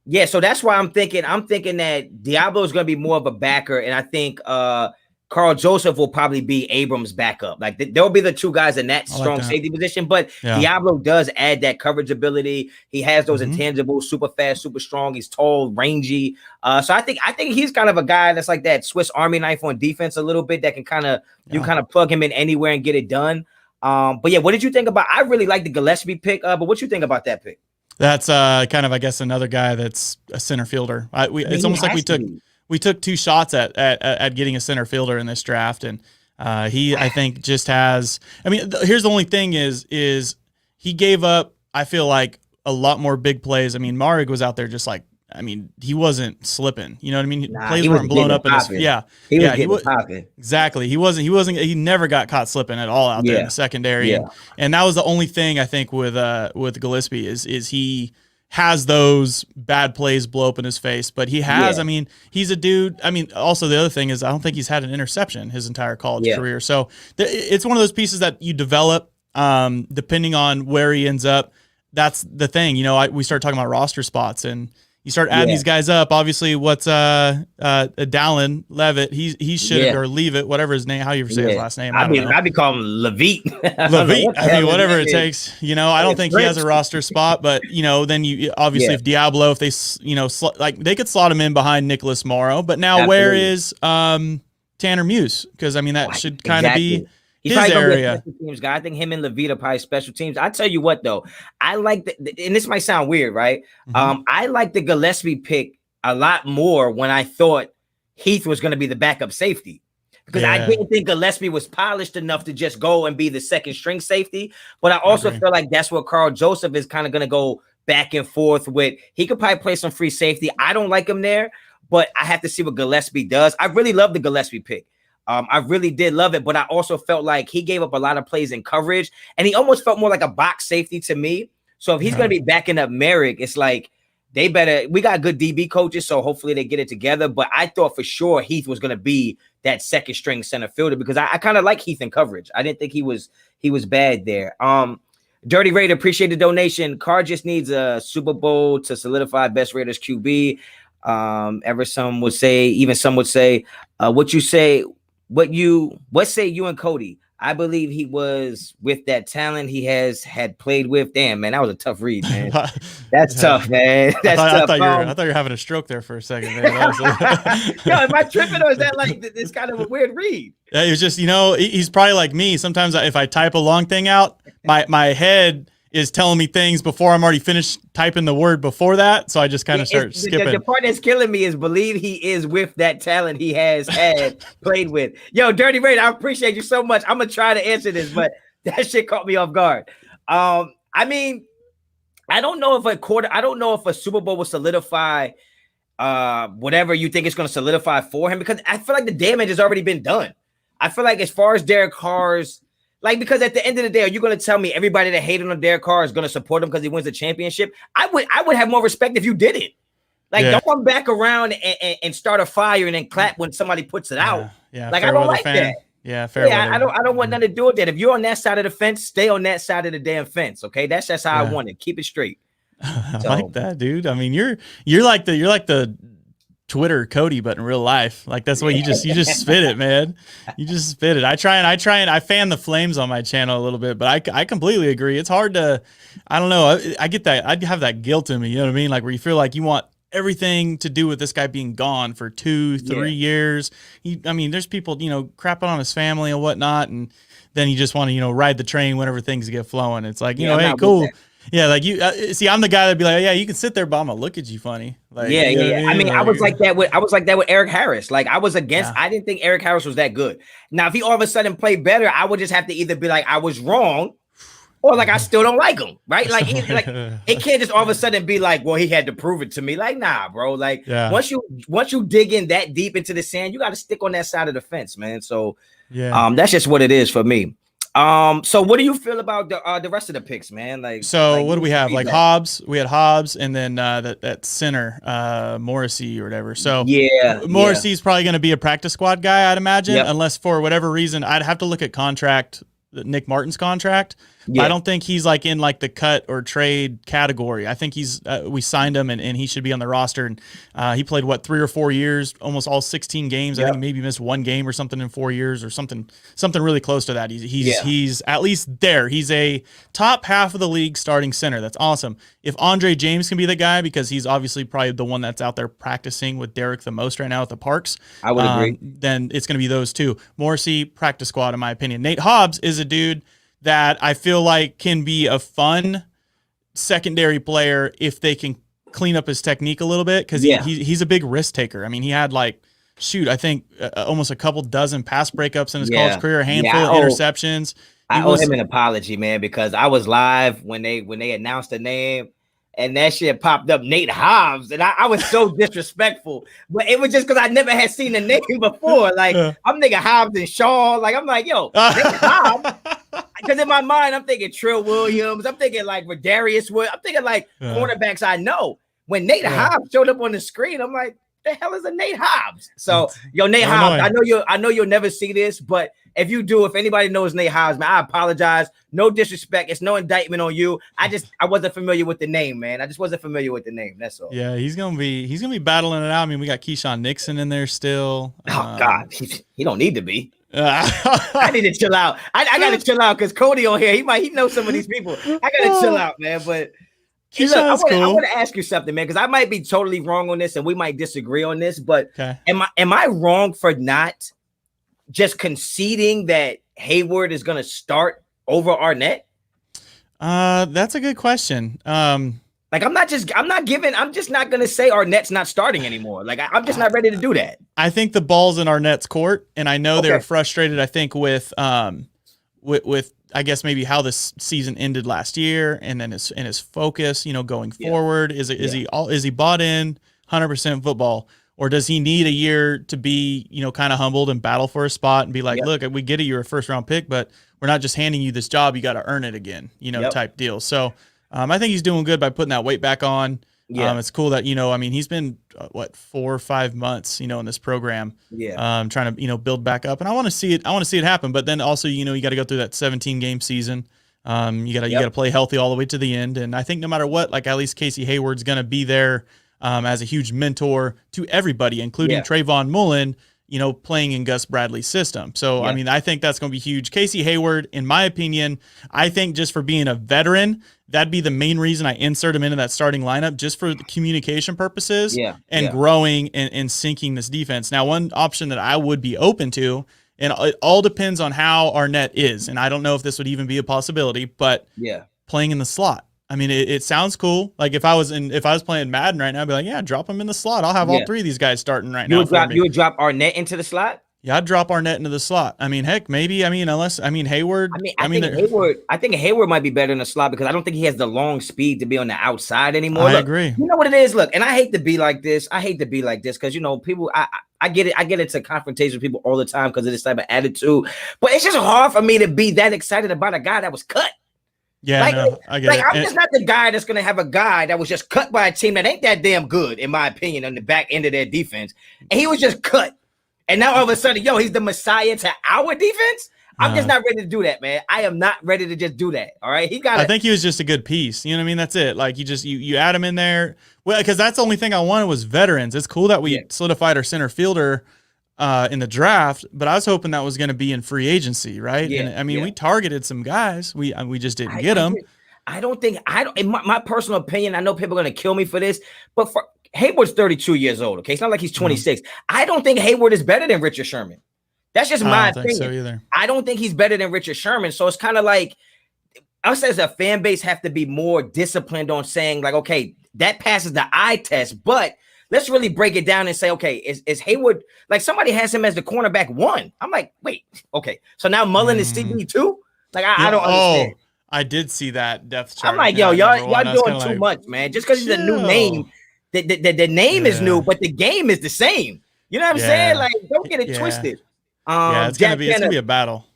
A: Yeah, so that's why I'm thinking that Diablo is going to be more of a backer, and I think Carl Joseph will probably be Abrams' backup. Like there'll be the two guys in that strong safety position, but Diablo does add that coverage ability. He has those intangibles, super fast, super strong. He's tall, rangy. So I think he's kind of a guy that's like that Swiss Army knife on defense a little bit that can kind of plug him in anywhere and get it done. But yeah, what did you think about? I really like the Gillespie pick, but what you think about that pick?
B: That's kind of, I guess, another guy that's a center fielder. It's almost like we took two shots at getting a center fielder in this draft, and he, I think, just has. I mean, here's the only thing is he gave up, I feel like, a lot more big plays. I mean, Marig was out there just like, I mean, he wasn't slipping. You know what I mean? Plays weren't blown up in his. He was popping. Exactly. He never got caught slipping at all out there in the secondary. And that was the only thing I think with Gillespie is he has those bad plays blow up in his face, but he has, I mean, he's a dude. I mean, also the other thing is I don't think he's had an interception his entire college career. So it's one of those pieces that you develop depending on where he ends up. That's the thing. We start talking about roster spots and you start adding these guys up. Obviously, what's Dallin Levitt? He should or Leavitt, whatever his name. How you say his last name?
A: I'd be calling him Levitt.
B: Levitt. I mean, whatever it takes. I don't think he has a roster spot, but then you obviously if Diablo, if they like they could slot him in behind Nicholas Morrow. But now where is Tanner Muse? Because I mean that should kind of be. He's probably gonna be a special
A: teams guy. I think him and Levitt are probably special teams. I tell you what, though, I like and this might sound weird, right? I like the Gillespie pick a lot more when I thought Heath was going to be the backup safety because I didn't think Gillespie was polished enough to just go and be the second string safety. But I also feel like that's what Carl Joseph is kind of going to go back and forth with. He could probably play some free safety. I don't like him there, but I have to see what Gillespie does. I really love the Gillespie pick. I really did love it, but I also felt like he gave up a lot of plays in coverage, and he almost felt more like a box safety to me. So if he's going to be backing up Merrick, it's like we got good DB coaches, so hopefully they get it together. But I thought for sure Heath was going to be that second string center fielder because I kind of like Heath in coverage. I didn't think he was bad there. Dirty Raider, appreciate the donation. Carr just needs a Super Bowl to solidify best Raiders QB. Some would say, what say you and Cody? I believe he was with that talent he had played with. Damn, man, that was a tough read, man. That's tough, man. That's tough.
B: I thought you were having a stroke there for a second, man.
A: Yo, am I tripping or is that like this kind of a weird read?
B: Yeah, it was just, he's probably like me. Sometimes if I type a long thing out, my head is telling me things before I'm already finished typing the word before that. So I just kind of start skipping.
A: The part that's killing me is believe he is with that talent he has had played with. Yo, Dirty Raider, I appreciate you so much. I'm going to try to answer this, but that shit caught me off guard. I mean, I don't know if a Super Bowl will solidify whatever you think it's going to solidify for him because I feel like the damage has already been done. I feel like as far as Derek Carr's, because at the end of the day, are you going to tell me everybody that hated on Derek Carr is going to support him because he wins the championship? I would have more respect if you didn't. Don't come back around and start a fire and then clap when somebody puts it out.
B: Yeah,
A: I don't like that.
B: Yeah, fair.
A: Yeah, I don't want nothing to do with that. If you're on that side of the fence, stay on that side of the damn fence. Okay, that's just how I want it. Keep it straight.
B: I like that, dude. I mean, you're like the Twitter Cody, but in real life, like that's what you just spit it, man. You just spit it. I try and I fan the flames on my channel a little bit, but I completely agree. It's hard to, I don't know. I get that. I have that guilt in me. You know what I mean? Like where you feel like you want everything to do with this guy being gone for 2-3 years. I mean, there's people, crapping on his family and whatnot, and then you just want to, ride the train whenever things get flowing. It's like, hey, cool. Yeah, like you see, I'm the guy that'd be like, yeah, you can sit there, but I'm gonna look at you funny. Like,
A: I mean, I was like that with Eric Harris. Like I was against. I didn't think Eric Harris was that good. Now, if he all of a sudden played better, I would just have to either be like, I was wrong, or like I still don't like him, right? Like it can't just all of a sudden be like, well, he had to prove it to me. Like, nah, bro. Like once you dig in that deep into the sand, you got to stick on that side of the fence, man. So that's just what it is for me. So what do you feel about the rest of the picks, man? Like,
B: what do we have? Like Hobbs, we had Hobbs, and then that center, Morrissey or whatever. So Morrissey's probably going to be a practice squad guy, I'd imagine, unless for whatever reason, I'd have to look at Nick Martin's contract. I don't think he's like in like the cut or trade category. I think we signed him and he should be on the roster. And he played 3 or 4 years, almost all 16 games. I think maybe missed 1 game or something in 4 years or something really close to that. He's at least there. He's a top half of the league starting center. That's awesome. If Andre James can be the guy, because he's obviously probably the one that's out there practicing with Derek the most right now at the Parks,
A: I would agree.
B: Then it's going to be those two. Morrissey, practice squad, in my opinion. Nate Hobbs is a dude that I feel like can be a fun secondary player if they can clean up his technique a little bit, because he's a big risk taker. I mean, he had I think almost a couple dozen pass breakups in his college career, a handful of interceptions.
A: I owe him an apology, man, because I was live when they announced the name. And that shit popped up, Nate Hobbs, and I was so disrespectful. But it was just because I never had seen the name before. Like I'm thinking Hobbs and Shaw. Like I'm like, yo, Nate Hobbs. Because in my mind, I'm thinking Trill Williams. I'm thinking like Rodarius Wood. I'm thinking like cornerbacks I know. When Nate Hobbs showed up on the screen, I'm like, the hell is a Nate Hobbs? So, Nate Hobbs, I know you'll never see this, but if you do, if anybody knows Nate Hobbs, man, I apologize. No disrespect. It's no indictment on you. I wasn't familiar with the name, man. I just wasn't familiar with the name. That's all.
B: Yeah, he's gonna be battling it out. I mean, we got Keyshawn Nixon in there still.
A: Oh God, he don't need to be. I need to chill out. I gotta chill out because Cody on here. He knows some of these people. I gotta chill out, man. But look, I want to ask you something, man, because I might be totally wrong on this, and we might disagree on this. But am I wrong for not just conceding that Hayward is going to start over Arnett?
B: That's a good question.
A: Like I'm just not going to say Arnett's not starting anymore. Like I'm just not ready to do that.
B: I think the ball's in Arnett's court, and I know they're frustrated. I think with I guess maybe how this season ended last year, and then his focus, going forward. Is he bought in 100% football? Or does he need a year to be, kind of humbled and battle for a spot and be like, look, we get it, you're a first-round pick, but we're not just handing you this job. You got to earn it again, type deal. So I think he's doing good by putting that weight back on. It's cool that, he's been, 4 or 5 months, in this program, trying to, build back up. And I want to see it happen. But then also, you got to go through that 17-game season. You got to play healthy all the way to the end. And I think no matter what, like at least Casey Hayward's going to be there as a huge mentor to everybody, including Trayvon Mullen, playing in Gus Bradley's system. So, I think that's going to be huge. Casey Hayward, in my opinion, I think just for being a veteran, that'd be the main reason I insert him into that starting lineup, just for the communication purposes and growing and sinking this defense. Now, one option that I would be open to, and it all depends on how Arnett is, and I don't know if this would even be a possibility, but playing in the slot. I mean, it sounds cool. Like if I was playing Madden right now, I'd be like, yeah, drop him in the slot. I'll have all 3 of these guys starting right now.
A: You would drop Arnett into the slot?
B: Yeah, I'd drop Arnett into the slot. I mean, heck, maybe. Hayward.
A: I think Hayward might be better in the slot because I don't think he has the long speed to be on the outside anymore.
B: I agree.
A: You know what it is? Look, and I hate to be like this. Because people. I get it. I get into confrontation with people all the time because of this type of attitude. But it's just hard for me to be that excited about a guy that was cut.
B: Yeah, I get it.
A: I'm just not the guy that's going to have a guy that was just cut by a team that ain't that damn good, in my opinion, on the back end of their defense. And he was just cut. And now all of a sudden, he's the messiah to our defense. I'm just not ready to do that, man. I am not ready to just do that. All right.
B: I think he was just a good piece. You know what I mean? That's it. Like you add him in there. Well, because that's the only thing I wanted was veterans. It's cool that we solidified our center fielder in the draft, but I was hoping that was going to be in free agency, right? Yeah. And I mean, we targeted some guys. We just didn't get them.
A: In my personal opinion, I know people are going to kill me for this, but Hayward's 32 years old. Okay. It's not like he's 26. I don't think Hayward is better than Richard Sherman. That's just my opinion.
B: I don't think so either.
A: I don't think he's better than Richard Sherman. So it's kind of like us as a fan base have to be more disciplined on saying like, okay, that passes the eye test, but let's really break it down and say, okay, is Hayward, like somebody has him as the cornerback 1. I'm like, wait, okay. So now Mullen is CB 2? Like, I don't understand.
B: I did see that depth chart.
A: I'm like, yo, y'all doing too much, man. Just because he's a new name, the name is new, but the game is the same. You know what I'm saying? Like, don't get it twisted.
B: It's gonna be a battle.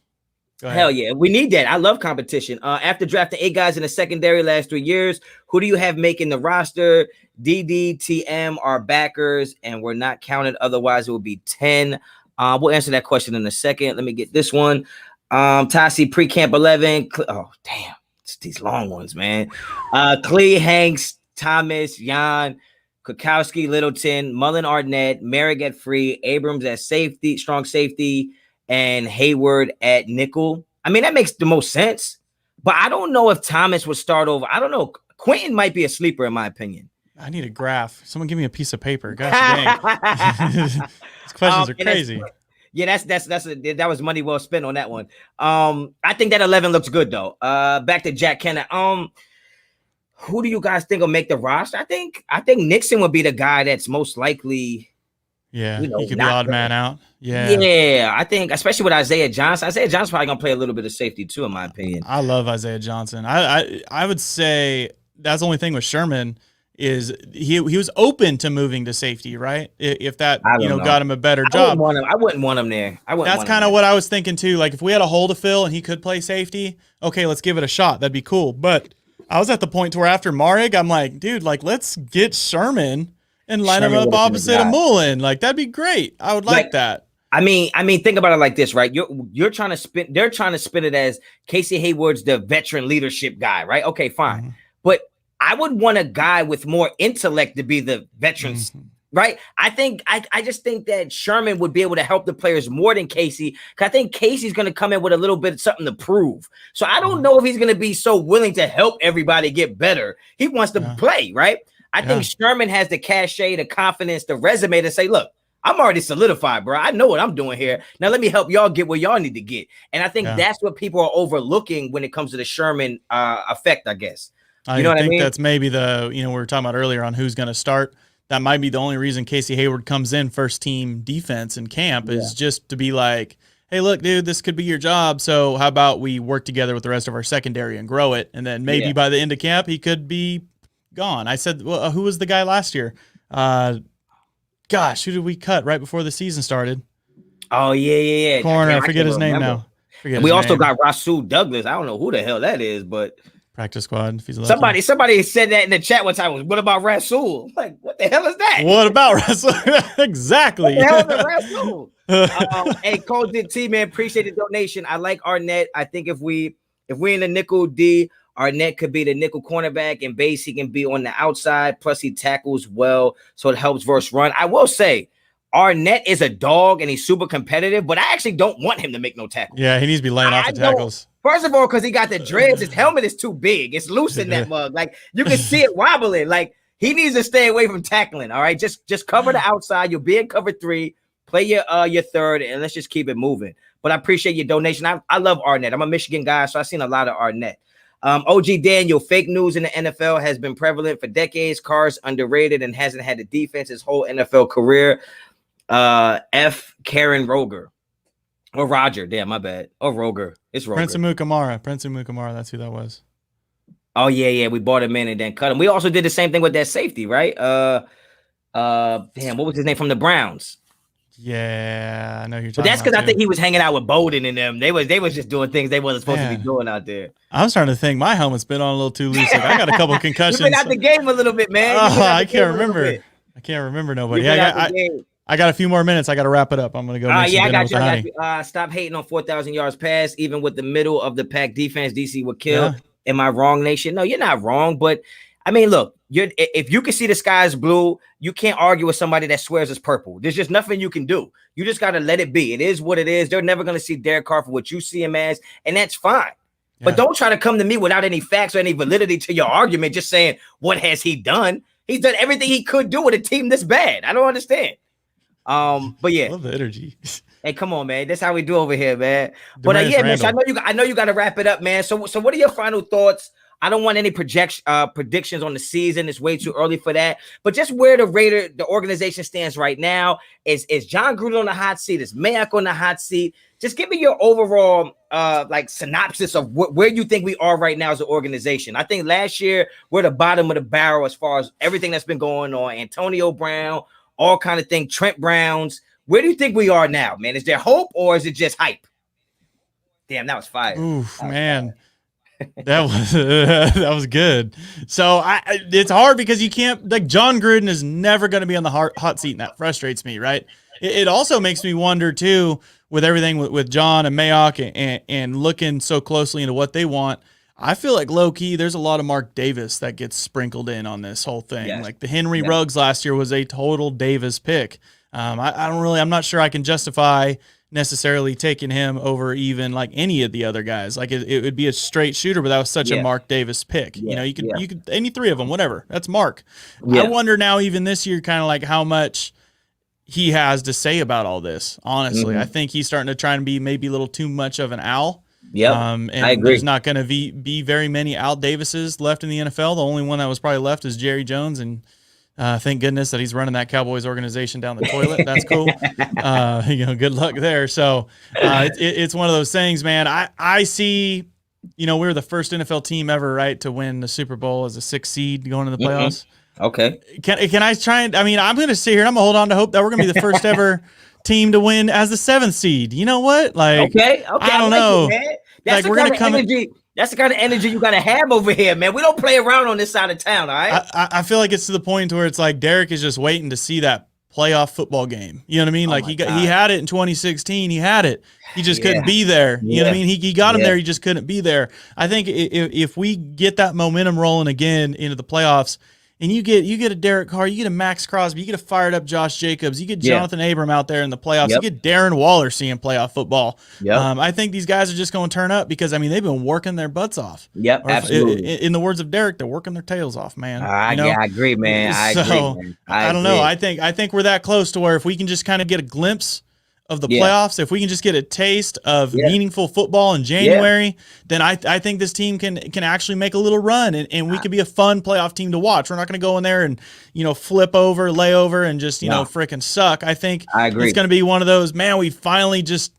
A: Hell yeah, we need that. I love competition. After drafting 8 guys in the secondary last 3 years, who do you have making the roster? DDTM are backers, and we're not counted. Otherwise, it would be 10. We'll answer that question in a second. Let me get this one. Tassi pre-camp 11. Oh damn, it's these long ones, man. Clee, Hanks, Thomas, Jan, Kukowski, Littleton, Mullen, Arnett, Merrick at free, Abrams at safety, strong safety, and Hayward at nickel. I mean, that makes the most sense, but I don't know if Thomas would start over. I don't know. Quentin might be a sleeper in my opinion.
B: I need a graph. Someone give me a piece of paper. Gosh dang. These questions are crazy.
A: That was money well spent on that one. I think that 11 looks good though. Back to Jack Kenna. Who do you guys think will make the roster? I think Nixon would be the guy that's most likely.
B: Yeah, he could be odd man out.
A: Yeah, I think especially with Isaiah Johnson. Isaiah Johnson's probably gonna play a little bit of safety too, in my opinion.
B: I love Isaiah Johnson. I would say that's the only thing with Sherman is he was open to moving to safety, right? If that got him a better job.
A: I wouldn't want him there.
B: That's kind of what I was thinking too. Like if we had a hole to fill and he could play safety, okay, let's give it a shot. That'd be cool. But I was at the point to where after Marig, I'm like, dude, like let's get Sherman and line him up opposite of Mullen. Like that'd be great. I would like that.
A: I mean, think about it like this, right? You're trying to spin. They're trying to spin it as Casey Hayward's the veteran leadership guy, right? Okay, fine. Mm-hmm. But I would want a guy with more intellect to be the veterans, right? I just think that Sherman would be able to help the players more than Casey. Because I think Casey's going to come in with a little bit of something to prove. So I don't know if he's going to be so willing to help everybody get better. He wants to play, right? I think Sherman has the cachet, the confidence, the resume to say, look, I'm already solidified, bro. I know what I'm doing here. Now let me help y'all get where y'all need to get. And I think that's what people are overlooking when it comes to the Sherman effect, I guess.
B: I think that's maybe we were talking about earlier on who's going to start. That might be the only reason Casey Hayward comes in first team defense in camp is just to be like, hey, look, dude, this could be your job. So how about we work together with the rest of our secondary and grow it? And then maybe by the end of camp, he could be gone. I said, well, who was the guy last year? Gosh, who did we cut right before the season started?
A: Oh, yeah.
B: Corner, I forget his name now.
A: We also got Rasul Douglas. I don't know who the hell that is, but
B: practice squad. If he's
A: somebody said that in the chat one time. What about Rasul? Like, what the hell is that?
B: What about Rasul? Exactly.
A: What the hell is Rasul? Hey, Cody T-Man, appreciate the donation. I like Arnett. I think if we're in the nickel D, Arnett could be the nickel cornerback, and base he can be on the outside. Plus, he tackles well, so it helps versus run. I will say, Arnett is a dog, and he's super competitive, but I actually don't want him to make no tackles.
B: Yeah, he needs to be laying off the tackles.
A: First of all, because he got the dreads, his helmet is too big. It's loose in that mug. Like, you can see it wobbling. Like, he needs to stay away from tackling, all right? Just cover the outside. You'll be in cover 3. Play your third, and let's just keep it moving. But I appreciate your donation. I love Arnett. I'm a Michigan guy, so I've seen a lot of Arnett. OG Daniel, fake news in the NFL has been prevalent for decades. Carr's underrated and hasn't had the defense his whole NFL career. F. Karen Roger. Or Roger. Damn, my bad. Or Roger. It's Roger.
B: Prince Amukamara. That's who that was.
A: Oh, yeah. We bought him in and then cut him. We also did the same thing with that safety, right? Damn, what was his name from the Browns?
B: Yeah, I know you're talking.
A: But that's because I think he was hanging out with Bowden and them. They was just doing things they wasn't supposed to be doing out there.
B: I'm starting to think my helmet's been on a little too loose. Like, I got a couple concussions.
A: You've been out the game a little bit, man.
B: I can't remember. I can't remember nobody. I got a few more minutes. I got to wrap it up. I'm going to go make some dinner with the honey.
A: Stop hating on 4,000 yards pass, even with the middle of the pack defense. DC would kill. Yeah. Am I wrong, Nation? No, you're not wrong. But I mean, look, if you can see the sky is blue, you can't argue with somebody that swears it's purple. There's just nothing you can do. You just got to let it be. It is what it is. They're never going to see Derek Carr for what you see him as, and that's fine. Yeah. But don't try to come to me without any facts or any validity to your argument, just saying, what has he done? He's done everything he could do with a team this bad. I don't understand. But yeah,
B: love the energy.
A: Hey, come on, man. That's how we do over here, man. But yeah, man. So I know you got to wrap it up, man. So what are your final thoughts? I don't want any predictions on the season. It's way too early for that. But just where the organization stands right now. Is John Gruden on the hot seat? Is Mayock on the hot seat? Just give me your overall synopsis of where you think we are right now as an organization. I think last year we're the bottom of the barrel as far as everything that's been going on. Antonio Brown, all kind of thing. Trent Browns. Where do you think we are now, man? Is there hope or is it just hype? Damn, that was fire.
B: Oof, man. That was good. So it's hard because you can't, like, John Gruden is never going to be on the hot seat, and that frustrates me, right? It also makes me wonder too, with everything with John and Mayock and looking so closely into what they want. I feel like low key, there's a lot of Mark Davis that gets sprinkled in on this whole thing. Yes. Like the Henry Ruggs last year was a total Davis pick. I'm not sure I can justify necessarily taking him over even like any of the other guys. Like it would be a straight shooter, but that was such a Mark Davis pick. Yeah. You could any three of them, whatever. That's Mark. Yeah. I wonder now, even this year, kind of like how much he has to say about all this. Honestly, I think he's starting to try and be maybe a little too much of an Al.
A: Yeah,
B: and I agree. There's not going to be very many Al Davises left in the NFL. The only one that was probably left is Jerry Jones, and thank goodness that he's running that Cowboys organization down the toilet. That's cool. Good luck there. So it's one of those things, man. I see. We're the first NFL team ever, right, to win the Super Bowl as a 6th seed going to the playoffs.
A: Okay.
B: Can I try and? I mean, I'm going to sit here and I'm going to hold on to hope that we're going to be the first ever team to win as the 7th seed. You know what? Like,
A: okay.
B: I don't know.
A: That's the kind of energy. That's the kind of energy you got to have over here, man. We don't play around on this side of town, all right?
B: I feel like it's to the point where it's like Derek is just waiting to see that playoff football game. You know what I mean? Like he had it in 2016. He had it. He just couldn't be there. You know what I mean? He got him there. He just couldn't be there. I think if we get that momentum rolling again into the playoffs, and you get a Derek Carr, you get a Max Crosby, you get a fired up Josh Jacobs, you get Jonathan Abram out there in the playoffs, you get Darren Waller seeing playoff football. I think these guys are just going to turn up because, I mean, they've been working their butts off.
A: Absolutely.
B: In the words of Derek, they're working their tails off, man.
A: I agree, man. I
B: don't know. I think we're that close to where if we can just kind of get a glimpse of the playoffs, if we can just get a taste of meaningful football in January, then I think this team can actually make a little run, and we could be a fun playoff team to watch. We're not going to go in there and flip over, lay over, and just freaking suck. I think it's going to be one of those, man, we finally just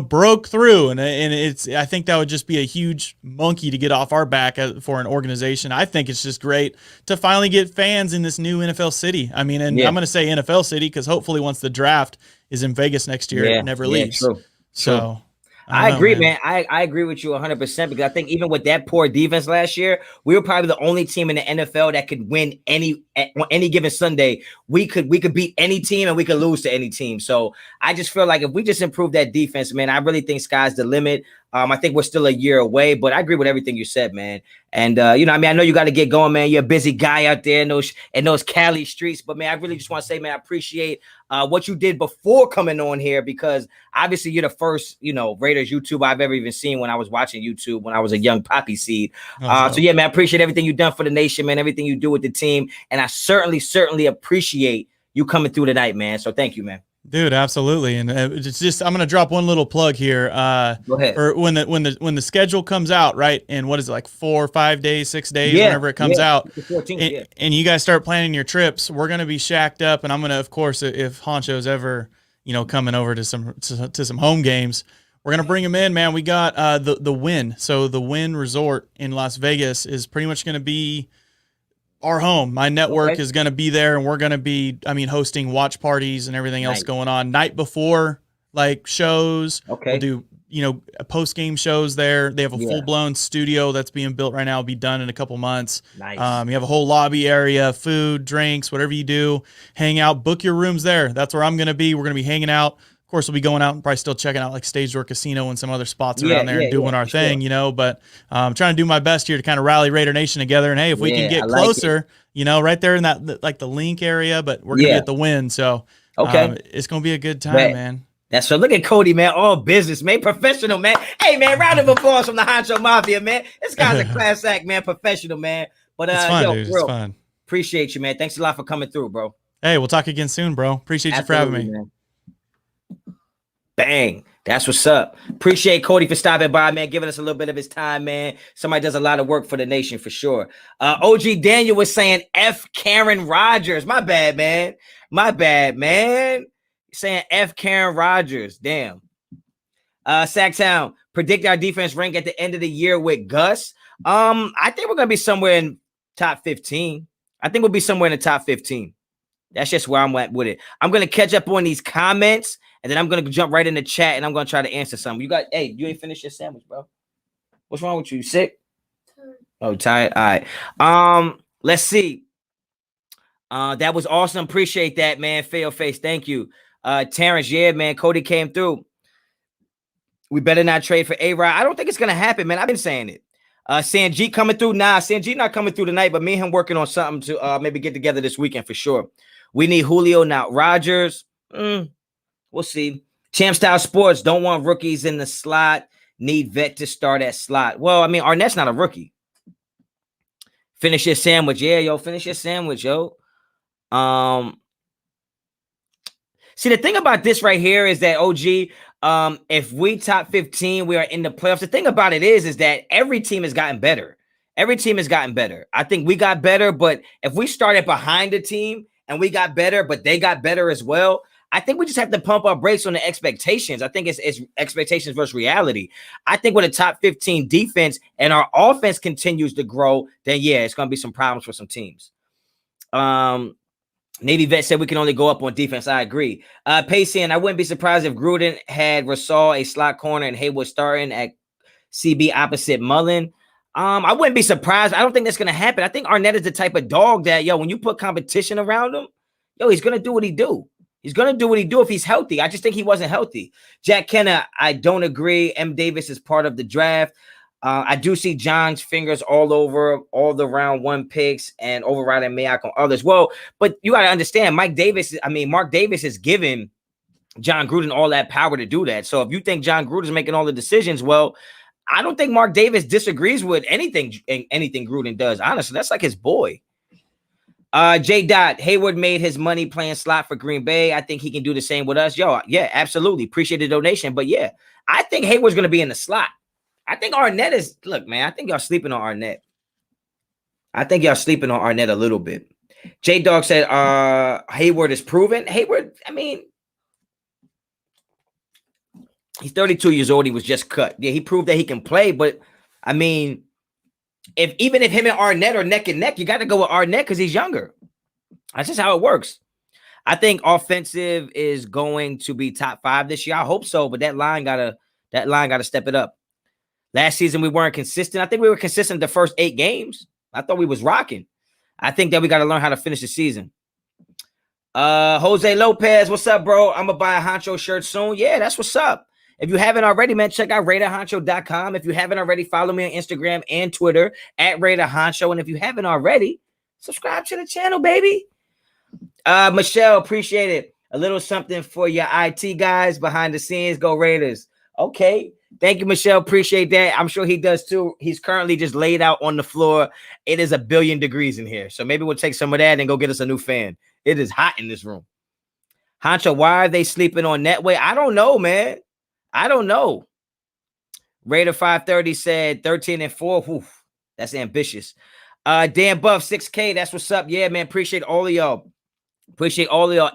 B: broke through, and I think that would just be a huge monkey to get off our back for an organization. I think it's just great to finally get fans in this new NFL city. I mean, and I'm going to say NFL city because hopefully once the draft is in Vegas next year, it never leaves.
A: True.
B: So
A: I agree, man. I agree with you 100% because I think even with that poor defense last year, we were probably the only team in the NFL that could win on any given Sunday. We could beat any team and we could lose to any team. So I just feel like if we just improve that defense, man, I really think sky's the limit. I think we're still a year away, but I agree with everything you said, man. And I know you got to get going, man. You're a busy guy out there in those Cali streets, but man, I really just want to say, man, I appreciate what you did before coming on here because obviously you're the first, Raiders YouTube I've ever even seen when I was watching YouTube when I was a young poppy seed. So yeah, man, I appreciate everything you've done for the nation, man. Everything you do with the team, and I certainly appreciate you coming through tonight, man. So thank you, man.
B: Dude, absolutely, and it's just I'm gonna drop one little plug here.
A: Go ahead.
B: Or when the schedule comes out, right? And what is it, like 4 or 5 days, 6 days, whenever it comes out,
A: the 14th,
B: and you guys start planning your trips. We're gonna be shacked up, and I'm gonna, of course, if Honcho's ever coming over to some home games, we're gonna bring him in, man. We got the Wynn. So the Wynn Resort in Las Vegas is pretty much gonna be our home. My network is going to be there, and we're going to be, hosting watch parties and everything else going on night before, like shows.
A: Okay.
B: We'll do post game shows there. They have a full blown studio that's being built right now. It'll be done in a couple months.
A: Nice.
B: You have a whole lobby area, food, drinks, whatever you do, hang out, book your rooms there. That's where I'm going to be. We're going to be hanging out. Of course, we'll be going out and probably still checking out like Stage Door Casino and some other spots around there and doing our thing, but I'm trying to do my best here to kind of rally Raider Nation together. And hey, if we can get closer, right there in that, like the link area, but we're going to get the win. So it's going to be a good time, man.
A: That's so. Look at Cody, man. All business, man. Professional, man. Hey, man. Round of applause from the Honcho Mafia, man. This guy's a class act, man. Professional, man. But
B: it's fun, dude. It's fun.
A: Appreciate you, man. Thanks a lot for coming through, bro.
B: Hey, we'll talk again soon, bro. Appreciate you for having me. Man.
A: Bang. That's what's up. Appreciate Cody for stopping by, man, giving us a little bit of his time, man. Somebody does a lot of work for the nation for sure. OG Daniel was saying F Karen Rodgers. My bad, man. Saying F Karen Rodgers. Damn. Sacktown, predict our defense rank at the end of the year with Gus. I think we're gonna be somewhere in top 15. I think we'll be somewhere in the top 15. That's just where I'm at with it. I'm gonna catch up on these comments, and then I'm gonna jump right in the chat, and I'm gonna try to answer some. You ain't finished your sandwich, bro. What's wrong with you? Sick? Oh, tired. All right. Let's see. That was awesome. Appreciate that, man. Fail face. Thank you. Terrence, yeah, man. Cody came through. We better not trade for A-Rod. I don't think it's gonna happen, man. I've been saying it. Sanjeet coming through. Nah, Sanjeet not coming through tonight, but me and him working on something to maybe get together this weekend for sure. We need Julio, not Rodgers. We'll see. Champ Style Sports don't want rookies in the slot. Need vet to start at slot. Well, I mean, Arnett's not a rookie. Finish your sandwich. Yeah, yo, finish your sandwich, yo. See, the thing about this right here is that, OG, if we top 15, we are in the playoffs. The thing about it is that every team has gotten better. Every team has gotten better. I think we got better, but if we started behind the team and we got better, but they got better as well, I think we just have to pump our brakes on the expectations. I think it's expectations versus reality. I think with a top 15 defense and our offense continues to grow, then yeah, it's going to be some problems for some teams. Navy Vet said we can only go up on defense. I agree. Payson, I wouldn't be surprised if Gruden had Rasal a slot corner and Haywood starting at CB opposite Mullen. I wouldn't be surprised. I don't think that's going to happen. I think Arnett is the type of dog that, when you put competition around him, he's going to do what he do. He's going to do what he do if he's healthy. I just think he wasn't healthy. Jack Kenner, I don't agree. M. Davis is part of the draft. I do see John's fingers all over all the round one picks and overriding Mayock on others. Well, but you got to understand, Mark Davis is giving John Gruden all that power to do that. So if you think John Gruden is making all the decisions, well, I don't think Mark Davis disagrees with anything Gruden does. Honestly, that's like his boy. J. Dot, Hayward made his money playing slot for Green Bay. I think he can do the same with us. Yeah, absolutely. Appreciate the donation. But yeah, I think Hayward's going to be in the slot. I think Arnett is, look, man, I think y'all sleeping on Arnett. I think y'all sleeping on Arnett a little bit. J-Dog said Hayward is proven. Hayward, I mean, he's 32 years old. He was just cut. Yeah, he proved that he can play. But, I mean, even if him and Arnett are neck and neck, you got to go with Arnett because he's younger. That's just how it works. I think offensive is going to be top 5 this year. I hope so, but that line gotta step it up. Last season, we weren't consistent. I think we were consistent the first 8 games. I thought we was rocking. I think that we got to learn how to finish the season. Jose Lopez, what's up, bro? I'm going to buy a Honcho shirt soon. Yeah, that's what's up. If you haven't already, man, check out RaiderHoncho.com. If you haven't already, follow me on Instagram and Twitter at RaiderHoncho. And if you haven't already, subscribe to the channel, baby. Michelle, appreciate it. A little something for your IT guys behind the scenes. Go Raiders. Okay. Thank you, Michelle. Appreciate that. I'm sure he does too. He's currently just laid out on the floor. It is 1 billion degrees in here. So maybe we'll take some of that and go get us a new fan. It is hot in this room. Honcho, why are they sleeping on Netway? I don't know, man. I don't know. Raider 530 said 13-4. Oof, that's ambitious. Dan Buff, 6K. That's what's up. Yeah, man. Appreciate all of y'all.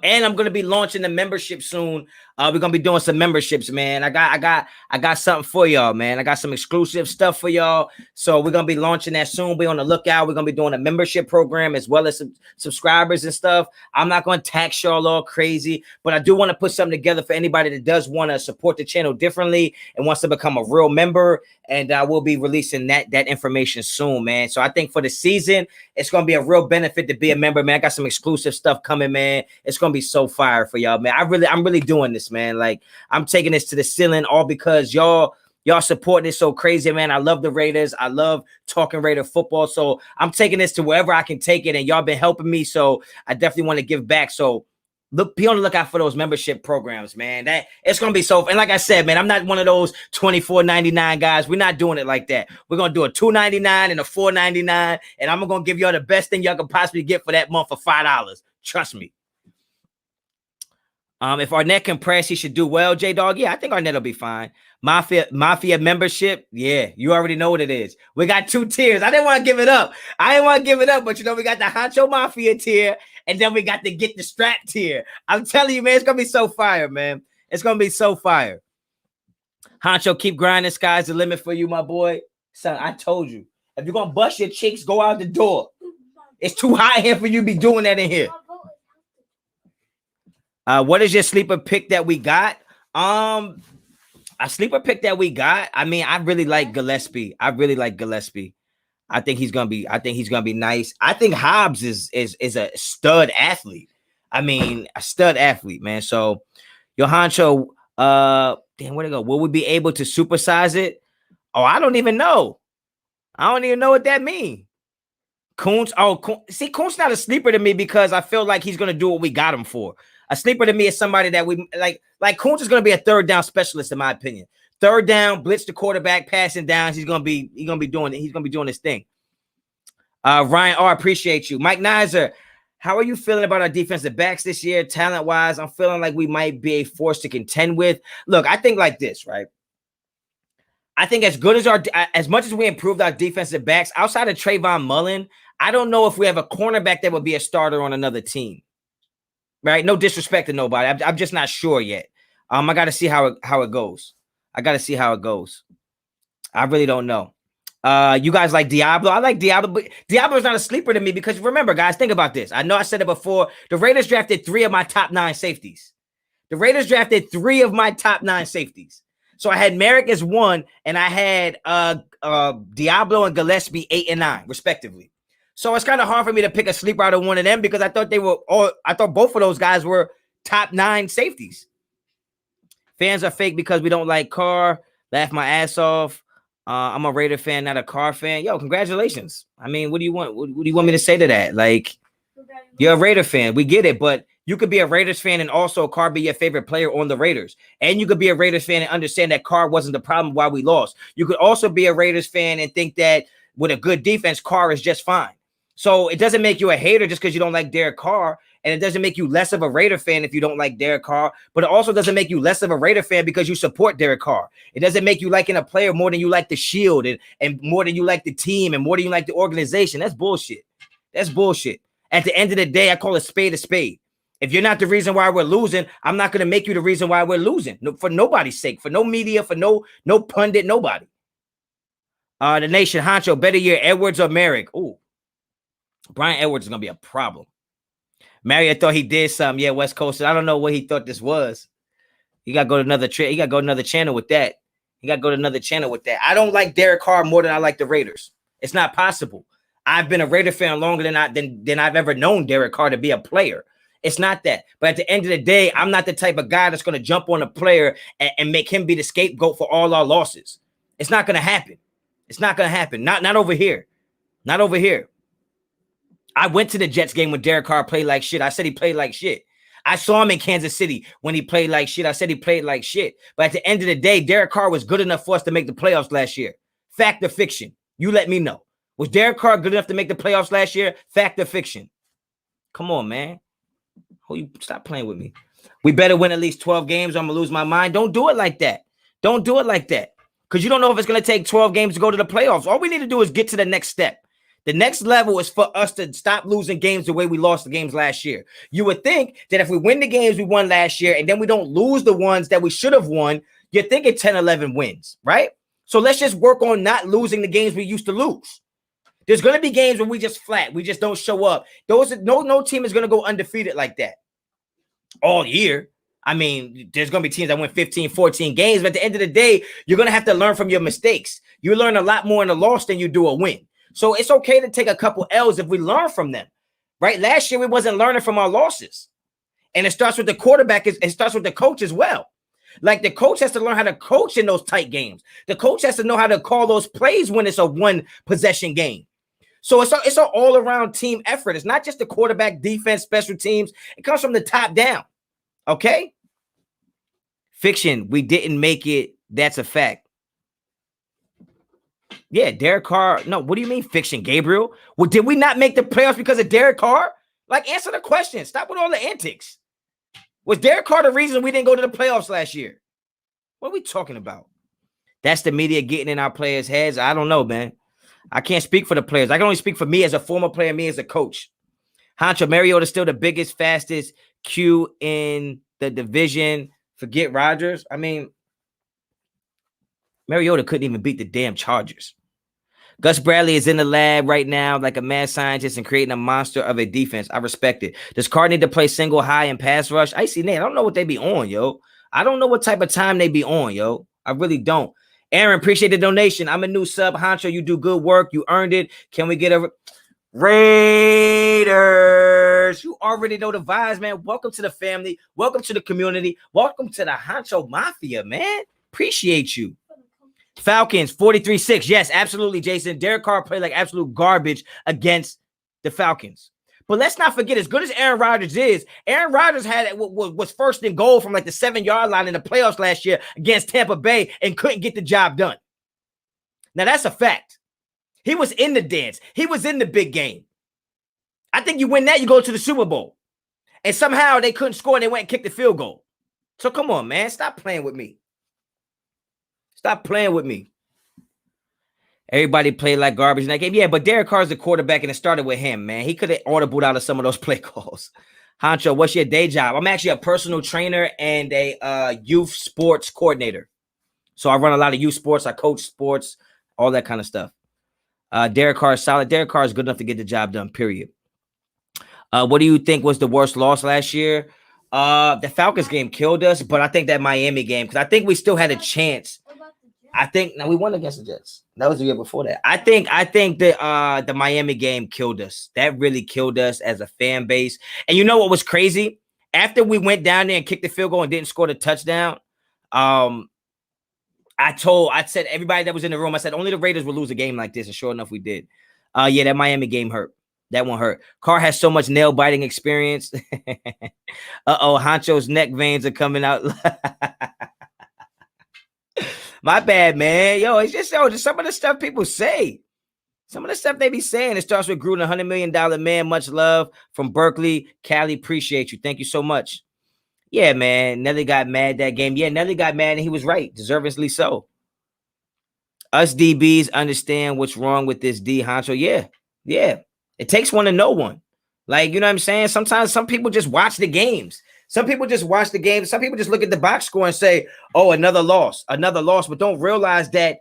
A: And I'm going to be launching the membership soon We're gonna be doing some memberships, man. I got something for y'all, man. I got some exclusive stuff for y'all. So we're gonna be launching that soon. Be on the lookout. We're gonna be doing a membership program as well as some subscribers and stuff. I'm not gonna tax y'all all crazy, but I do want to put something together for anybody that does want to support the channel differently and wants to become a real member. And we'll be releasing that information soon, man. So I think for the season, it's gonna be a real benefit to be a member, man. I got some exclusive stuff coming, man. It's gonna be so fire for y'all, man. I'm really doing this, man. Like, I'm taking this to the ceiling, all because y'all support this so crazy, man. I love the Raiders. I love talking Raider football. So I'm taking this to wherever I can take it, and y'all been helping me. So I definitely want to give back. So be on the lookout for those membership programs, man. That it's gonna be so. And like I said, man, I'm not one of those $24.99 guys. We're not doing it like that. We're gonna do a $2.99 and a $4.99, and I'm gonna give y'all the best thing y'all can possibly get for that month for $5. Trust me. If Arnett can press, he should do well, J-Dog. Yeah, I think Arnett will be fine. Mafia membership. Yeah, you already know what it is. We got 2 tiers. I didn't want to give it up. But you know, we got the Honcho Mafia tier, and then we got the Get the Strap tier. I'm telling you, man, it's gonna be so fire, man. It's gonna be so fire. Honcho, keep grinding. Sky's the limit for you, my boy. Son, I told you. If you're gonna bust your cheeks, go out the door. It's too hot here for you to be doing that in here. What is your sleeper pick that we got? A sleeper pick that we got. I mean, I really like Gillespie. I think he's gonna be nice. I think Hobbs is a stud athlete. I mean, a stud athlete, man. So, your Honcho, damn, where'd it go? Will we be able to supersize it? Oh, I don't even know. I don't even know what that means. Coons. See, Coons not a sleeper to me because I feel like he's gonna do what we got him for. A sleeper to me is somebody that we like. Like Coons is going to be a third down specialist, in my opinion. Third down, blitz the quarterback, passing downs. He's going to be doing it. He's going to be doing his thing. Ryan R, appreciate you. Mike Nizer, how are you feeling about our defensive backs this year, talent wise? I'm feeling like we might be a force to contend with. Look, I think like this, right? I think as much as we improved our defensive backs, outside of Trayvon Mullen, I don't know if we have a cornerback that would be a starter on another team. Right? No disrespect to nobody. I'm just not sure yet. I got to see how it goes. I really don't know. You guys like Diablo? I like Diablo, but Diablo's not a sleeper to me because remember, guys, think about this. I know I said it before. The Raiders drafted 3 of my top 9 safeties. So I had Merrick as 1, and I had Diablo and Gillespie 8 and 9, respectively. So it's kind of hard for me to pick a sleeper out of one of them because I thought both of those guys were top 9 safeties. Fans are fake because we don't like Carr. Laugh my ass off. I'm a Raider fan, not a Carr fan. Yo, congratulations. I mean, what do you want? What do you want me to say to that? Like, you're a Raider fan. We get it, but you could be a Raiders fan and also Carr be your favorite player on the Raiders. And you could be a Raiders fan and understand that Carr wasn't the problem why we lost. You could also be a Raiders fan and think that with a good defense, Carr is just fine. So it doesn't make you a hater just because you don't like Derek Carr, and it doesn't make you less of a Raider fan if you don't like Derek Carr, but it also doesn't make you less of a Raider fan because you support Derek Carr. It doesn't make you liking a player more than you like the shield and more than you like the team and more than you like the organization. That's bullshit. At the end of the day, I call a spade a spade. If you're not the reason why we're losing, I'm not going to make you the reason why we're losing. No, for nobody's sake, for no media, for no pundit, nobody. The Nation, Honcho, better year, Edwards or Merrick? Ooh. Brian Edwards is going to be a problem. Marriott thought he did something. Yeah, West Coast. I don't know what he thought this was. He got to go to another channel with that. I don't like Derek Carr more than I like the Raiders. It's not possible. I've been a Raider fan longer than I've ever known Derek Carr to be a player. It's not that. But at the end of the day, I'm not the type of guy that's going to jump on a player and make him be the scapegoat for all our losses. It's not going to happen. Not over here. I went to the Jets game when Derek Carr played like shit. I said he played like shit. I saw him in Kansas City when he played like shit. I said he played like shit. But at the end of the day, Derek Carr was good enough for us to make the playoffs last year. Fact or fiction? You let me know. Was Derek Carr good enough to make the playoffs last year? Fact or fiction? Come on, man. Stop playing with me. We better win at least 12 games or I'm going to lose my mind. Don't do it like that. Because you don't know if it's going to take 12 games to go to the playoffs. All we need to do is get to the next step. The next level is for us to stop losing games the way we lost the games last year. You would think that if we win the games we won last year and then we don't lose the ones that we should have won, you're thinking 10, 11 wins, right? So let's just work on not losing the games we used to lose. There's going to be games where we just flat. We just don't show up. No team is going to go undefeated like that all year. I mean, there's going to be teams that win 15, 14 games. But at the end of the day, you're going to have to learn from your mistakes. You learn a lot more in a loss than you do a win. So it's okay to take a couple L's if we learn from them, right? Last year, we wasn't learning from our losses. And it starts with the quarterback. It starts with the coach as well. Like, the coach has to learn how to coach in those tight games. The coach has to know how to call those plays when it's a one-possession game. So it's an all-around team effort. It's not just the quarterback, defense, special teams. It comes from the top down, okay? Fiction, we didn't make it. That's a fact. Yeah, Derek Carr. No, what do you mean fiction, Gabriel? Well, did we not make the playoffs because of Derek Carr? Like, answer the question. Stop with all the antics. Was Derek Carr the reason we didn't go to the playoffs last year? What are we talking about? That's the media getting in our players' heads. I don't know, man. I can't speak for the players. I can only speak for me as a former player, me as a coach. Honcho, Mariota still the biggest, fastest Q in the division. Forget Rodgers. I mean, Mariota couldn't even beat the damn Chargers. Gus Bradley is in the lab right now like a mad scientist and creating a monster of a defense. I respect it. Does Carr need to play single high and pass rush? I see, Nate. I don't know what they be on, yo. I don't know what type of time they be on, yo. I really don't. Aaron, appreciate the donation. I'm a new sub. Honcho, you do good work. You earned it. Can we get a Raiders? You already know the vibes, man. Welcome to the family. Welcome to the community. Welcome to the Honcho Mafia, man. Appreciate you. Falcons, 43-6. Yes, absolutely, Jason. Derek Carr played like absolute garbage against the Falcons. But let's not forget, as good as Aaron Rodgers is, Aaron Rodgers was first in goal from like the 7-yard line in the playoffs last year against Tampa Bay and couldn't get the job done. Now, that's a fact. He was in the dance. He was in the big game. I think you win that, you go to the Super Bowl. And somehow they couldn't score and they went and kicked the field goal. So come on, man. Stop playing with me. Stop playing with me. Everybody played like garbage in that game. Yeah, but Derek Carr's the quarterback, and it started with him, man. He could have audibled out of some of those play calls. Honcho, what's your day job? I'm actually a personal trainer and a youth sports coordinator. So I run a lot of youth sports. I coach sports, all that kind of stuff. Derek Carr is solid. Derek Carr is good enough to get the job done, period. What do you think was the worst loss last year? The Falcons game killed us, but I think that Miami game, because I think we still had a chance. I think we won against the Jets. That was the year before that. I think that the Miami game killed us. That really killed us as a fan base. And you know what was crazy? After we went down there and kicked the field goal and didn't score the touchdown, I said everybody that was in the room, I said only the Raiders would lose a game like this, and sure enough, we did. Yeah, that Miami game hurt. That one hurt. Carr has so much nail biting experience. Honcho's neck veins are coming out. My bad, man. Yo, it's just some of the stuff people say. Some of the stuff they be saying. It starts with Gruden, $100 million man. Much love from Berkeley. Cali, appreciate you. Thank you so much. Yeah, man. Nelly got mad that game. Yeah, Nelly got mad and he was right. Deservedly so. Us DBs understand what's wrong with this D, Honcho. Yeah. It takes one to know one. Like, you know what I'm saying? Sometimes some people just watch the games. Some people just watch the game. Some people just look at the box score and say, oh, another loss, but don't realize that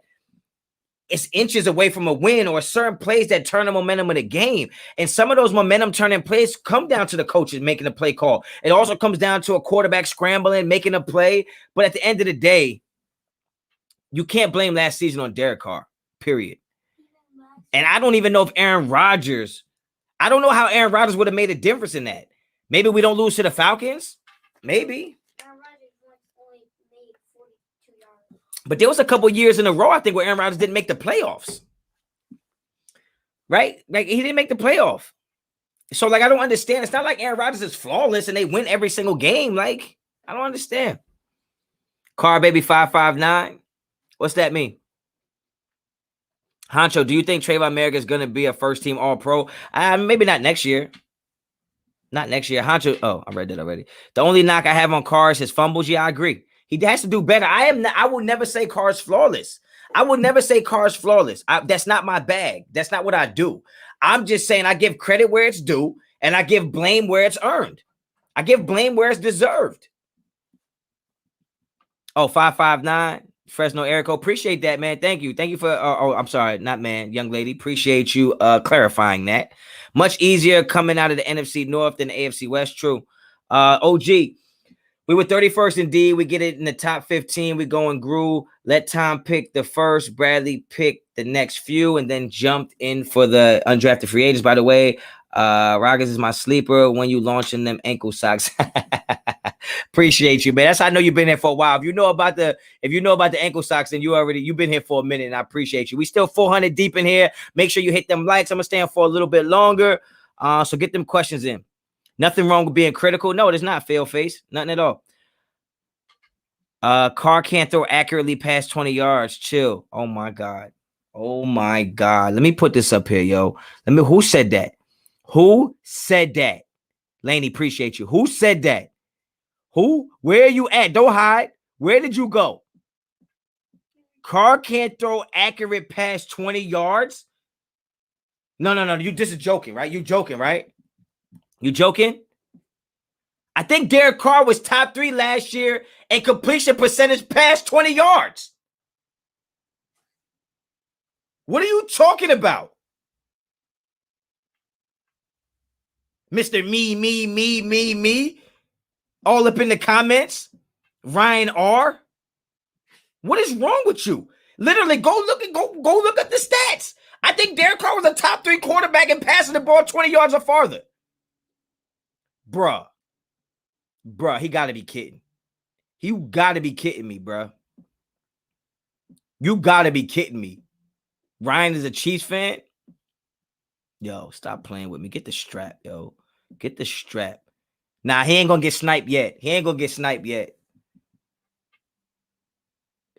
A: it's inches away from a win or certain plays that turn the momentum of the game. And some of those momentum turning plays come down to the coaches making a play call. It also comes down to a quarterback scrambling, making a play. But at the end of the day, you can't blame last season on Derek Carr, period. And I don't even know if I don't know how Aaron Rodgers would have made a difference in that. Maybe we don't lose to the Falcons. Maybe. But there was a couple years in a row, I think, where Aaron Rodgers didn't make the playoffs. Right? Like, he didn't make the playoff. So, like, I don't understand. It's not like Aaron Rodgers is flawless and they win every single game. Like, I don't understand. Car Baby 559. What's that mean? Honcho, do you think Trayvon Merrick is going to be a first-team All-Pro? Maybe not next year. Not next year. Honcho, I read that already. The only knock I have on Carr is his fumbles. Yeah, I agree. He has to do better. I will never say Carr's flawless. That's not my bag. That's not what I do. I'm just saying I give credit where it's due, and I give blame where it's earned. I give blame where it's deserved. Oh, 559, Fresno Erico. Appreciate that, man. Thank you. Thank you for, I'm sorry, not man, young lady. Appreciate you clarifying that. Much easier coming out of the NFC North than the AFC West. True. OG, we were 31st in D. We get it in the top 15. We go and grew. Let Tom pick the first. Bradley picked the next few and then jumped in for the undrafted free agents. By the way, Rodgers is my sleeper when you launching them ankle socks. Appreciate you, man. That's how I know you've been here for a while. If you know about the ankle socks, then you've been here for a minute, and I appreciate you. We still 400 deep in here. Make sure you hit them likes. I'm gonna stay on for a little bit longer. So get them questions in. Nothing wrong with being critical. No, there's not, fail face. Nothing at all. Carr can't throw accurately past 20 yards. Chill. Oh my God. Oh my God. Let me put this up here, yo. Who said that? Who said that? Laney, appreciate you. Who said that? Who? Where are you at? Don't hide. Where did you go? Carr can't throw accurate past 20 yards? No. You this is joking, right? You joking, right? You joking? I think Derek Carr was top 3 last year in completion percentage past 20 yards. What are you talking about? Mr. Me. All up in the comments. Ryan R. What is wrong with you? Literally, go look at the stats. I think Derek Carr was a top 3 quarterback in passing the ball 20 yards or farther. Bruh, he got to be kidding. You got to be kidding me, bruh. You got to be kidding me. Ryan is a Chiefs fan? Yo, stop playing with me. Get the strap, yo. Get the strap. Nah, he ain't going to get sniped yet.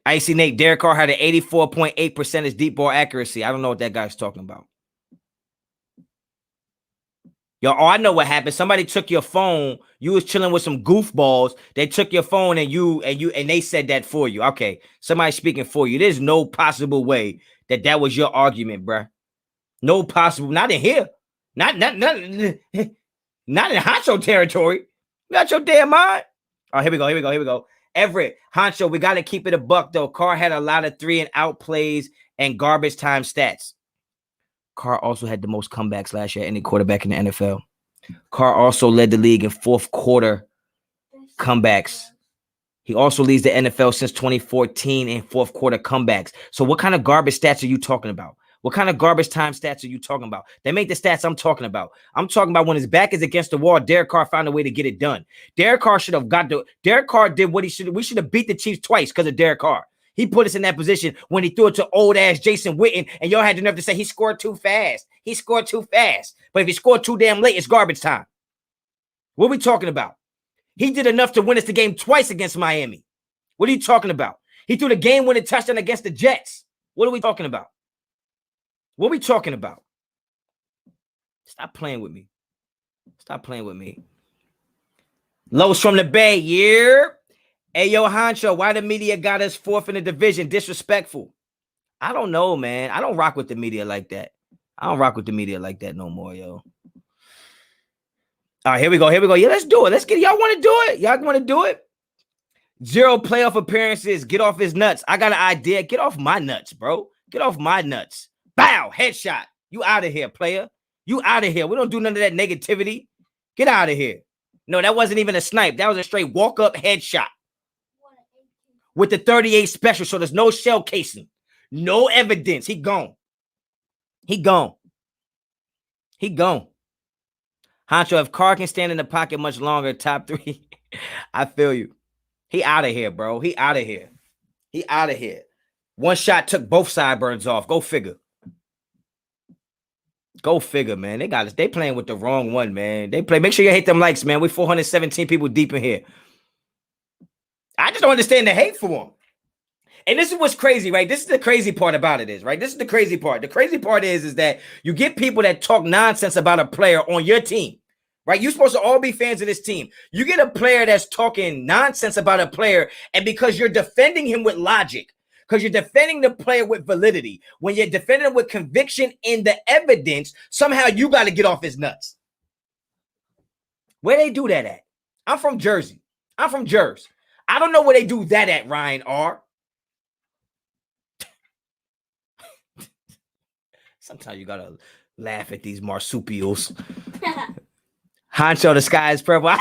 A: Icy Nate, Derek Carr had an 84.8% deep ball accuracy. I don't know what that guy's talking about. Yo, I know what happened. Somebody took your phone. You was chilling with some goofballs. They took your phone and they said that for you. Okay, somebody speaking for you. There's no possible way that was your argument, bruh. No possible. Not in here. Not in Honcho territory. You got your damn mind. Oh, here we go. Everett, Honcho, we got to keep it a buck, though. Carr had a lot of 3-and-out plays and garbage time stats. Carr also had the most comebacks last year, any quarterback in the NFL. Carr also led the league in fourth quarter comebacks. He also leads the NFL since 2014 in fourth quarter comebacks. So what kind of garbage stats are you talking about? What kind of garbage time stats are you talking about? They make the stats I'm talking about. I'm talking about when his back is against the wall, Derek Carr found a way to get it done. Derek Carr did what he should. We should have beat the Chiefs twice because of Derek Carr. He put us in that position when he threw it to old-ass Jason Witten, and y'all had the nerve to say he scored too fast. But if he scored too damn late, it's garbage time. What are we talking about? He did enough to win us the game twice against Miami. What are you talking about? He threw the game-winning touchdown against the Jets. What are we talking about? Stop playing with me. Los from the Bay, yeah. Hey, yo, Honcho, why the media got us 4th in the division? Disrespectful. I don't know, man. I don't rock with the media like that. No more, yo. All right, here we go. Yeah, let's do it. Y'all want to do it? 0 playoff appearances. Get off his nuts. I got an idea. Get off my nuts, bro. Get off my nuts. Bow, headshot. You out of here, player. You out of here. We don't do none of that negativity. Get out of here. No, that wasn't even a snipe. That was a straight walk-up headshot. With the 38 special, so there's no shell casing. No evidence. He gone. Honcho, if Carr can stand in the pocket much longer, top 3. I feel you. He out of here, bro. He out of here. One shot took both sideburns off. Go figure, man. They got us. They playing with the wrong one, man. Make sure you hit them likes, man. We 417 people deep in here. I just don't understand the hate for him. And this is what's crazy, right? This is the crazy part about it is, right? This is the crazy part. The crazy part is that you get people that talk nonsense about a player on your team, right? You're supposed to all be fans of this team. You get a player that's talking nonsense about a player, and because you're defending him with logic, because you're defending the player with validity. When you're defending him with conviction in the evidence, somehow you got to get off his nuts. Where they do that at? I'm from Jersey. I'm from Jersey. I don't know where they do that at, Ryan R. Sometimes you gotta laugh at these marsupials. Honcho, the sky is purple.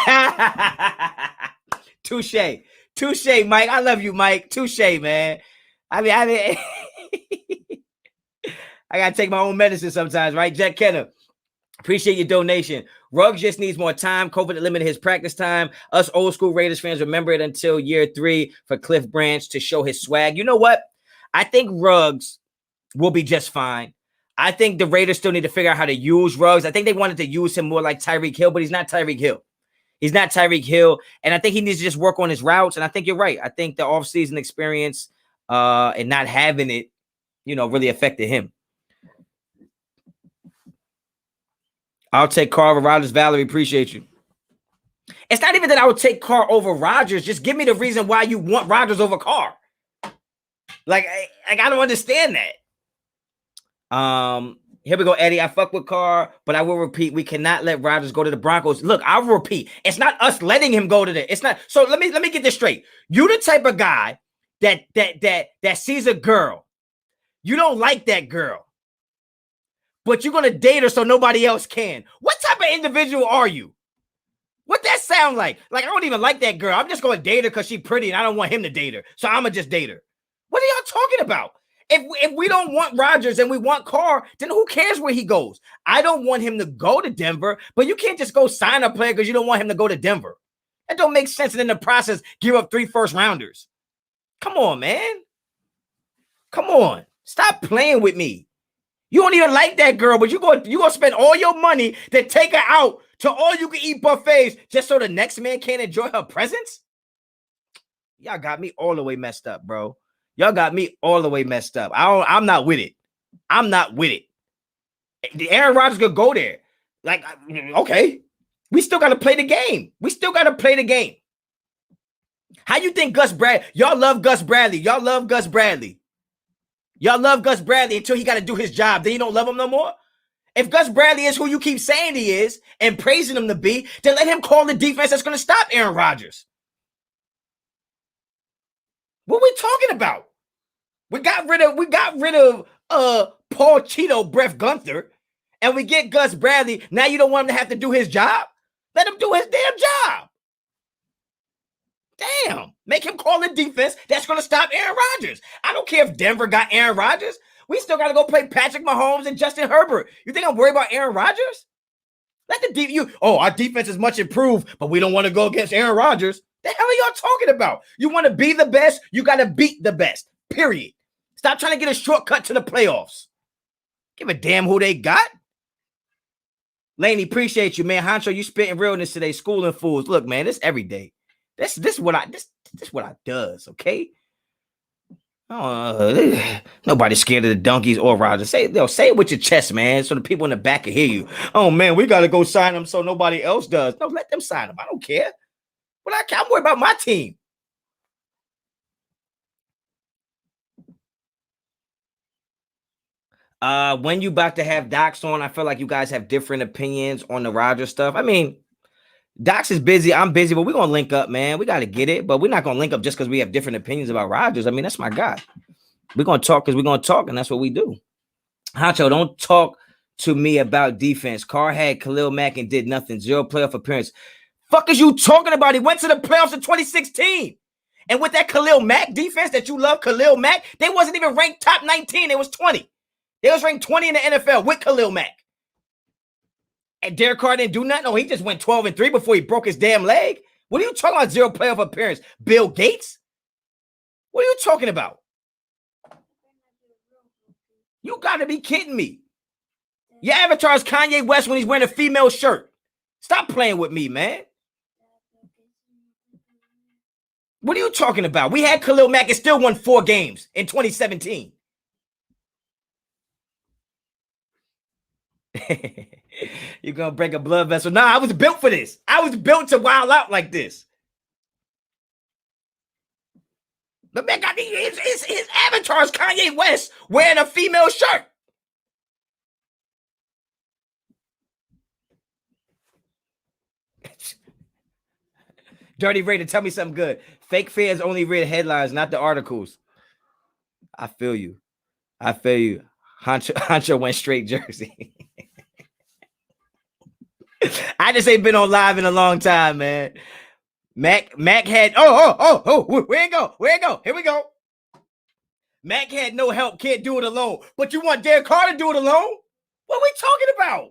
A: Touche. Touche, Mike. I love you, Mike. Touche, man. I mean, I gotta take my own medicine sometimes, right? Jack Kenner. Appreciate your donation. Ruggs just needs more time. COVID limited his practice time. Us old school Raiders fans remember it until year 3 for Cliff Branch to show his swag. You know what? I think Ruggs will be just fine. I think the Raiders still need to figure out how to use Ruggs. I think they wanted to use him more like Tyreek Hill, but he's not Tyreek Hill. He's not Tyreek Hill. And I think he needs to just work on his routes. And I think you're right. I think the offseason experience and not having it, really affected him. I'll take Carr over Rodgers. Valerie, appreciate you. It's not even that I would take Carr over Rodgers. Just give me the reason why you want Rodgers over Carr. Like I don't understand that. Here we go, Eddie. I fuck with Carr, but I will repeat, we cannot let Rodgers go to the Broncos. Look, I'll repeat. It's not us letting him go to the. It's not. So let me get this straight. You the type of guy that sees a girl. You don't like that girl, but you're gonna date her so nobody else can. What type of individual are you? What that sound like? Like I don't even like that girl. I'm just gonna date her because she's pretty and I don't want him to date her. So I'm gonna just date her. What are y'all talking about? If we don't want Rodgers and we want Carr, then who cares where he goes? I don't want him to go to Denver, but you can't just go sign a player because you don't want him to go to Denver. That don't make sense. And in the process, give up 3 first-rounders. Come on, man. Come on. Stop playing with me. You don't even like that girl, but you're gonna spend all your money to take her out to all-you-can-eat buffets just so the next man can't enjoy her presence? Y'all got me all the way messed up, bro. Y'all got me all the way messed up. I'm not with it. I'm not with it. Aaron Rodgers could go there. Like, okay. We still got to play the game. We still got to play the game. How you think Gus Bradley? Y'all love Gus Bradley. Y'all love Gus Bradley. Y'all love Gus Bradley until he got to do his job. Then you don't love him no more? If Gus Bradley is who you keep saying he is and praising him to be, then let him call the defense that's going to stop Aaron Rodgers. What are we talking about? We got rid of Paul Cheeto, Brett Gunther, and we get Gus Bradley. Now you don't want him to have to do his job? Let him do his damn job. Damn. Make him call the defense that's going to stop Aaron Rodgers. I don't care if Denver got Aaron Rodgers. We still got to go play Patrick Mahomes and Justin Herbert. You think I'm worried about Aaron Rodgers? Let the our defense is much improved, but we don't want to go against Aaron Rodgers. The hell are y'all talking about? You want to be the best, you got to beat the best. Period. Stop trying to get a shortcut to the playoffs. Give a damn who they got. Laney, appreciate you, man. Honcho, you spitting realness today. Schooling fools. Look, man, this every day. This what I does, okay? Nobody's scared of the donkeys or Rodgers. Say it with your chest, man, so the people in the back can hear you. Oh man, we gotta go sign them so nobody else does. No, let them sign them. I don't care. But I'm worried about my team. When you about to have Docs on, I feel like you guys have different opinions on the Rodgers stuff. I mean, Docs is busy. I'm busy, but we're going to link up, man. We got to get it, but we're not going to link up just because we have different opinions about Rodgers. I mean, that's my guy. We're going to talk because we're going to talk, and that's what we do. Honcho, don't talk to me about defense. Carr had Khalil Mack and did nothing. 0 playoff appearance. Fuck is you talking about? He went to the playoffs in 2016. And with that Khalil Mack defense that you love, Khalil Mack, they wasn't even ranked top 19. It was 20. They was ranked 20 in the NFL with Khalil Mack. And Derek Carr didn't do nothing? No, he just went 12-3 before he broke his damn leg. What are you talking about? 0 playoff appearance. Bill Gates? What are you talking about? You got to be kidding me. Your avatar is Kanye West when he's wearing a female shirt. Stop playing with me, man. What are you talking about? We had Khalil Mack and still won 4 games in 2017. You're going to break a blood vessel. Nah, I was built for this. I was built to wild out like this. The man got his avatar is Kanye West wearing a female shirt. Dirty Raider, tell me something good. Fake fans only read headlines, not the articles. I feel you. Honcho went straight Jersey. I just ain't been on live in a long time, man. Mac had where it go? Here we go. Mac had no help, can't do it alone. But you want Derek Carr to do it alone? What are we talking about?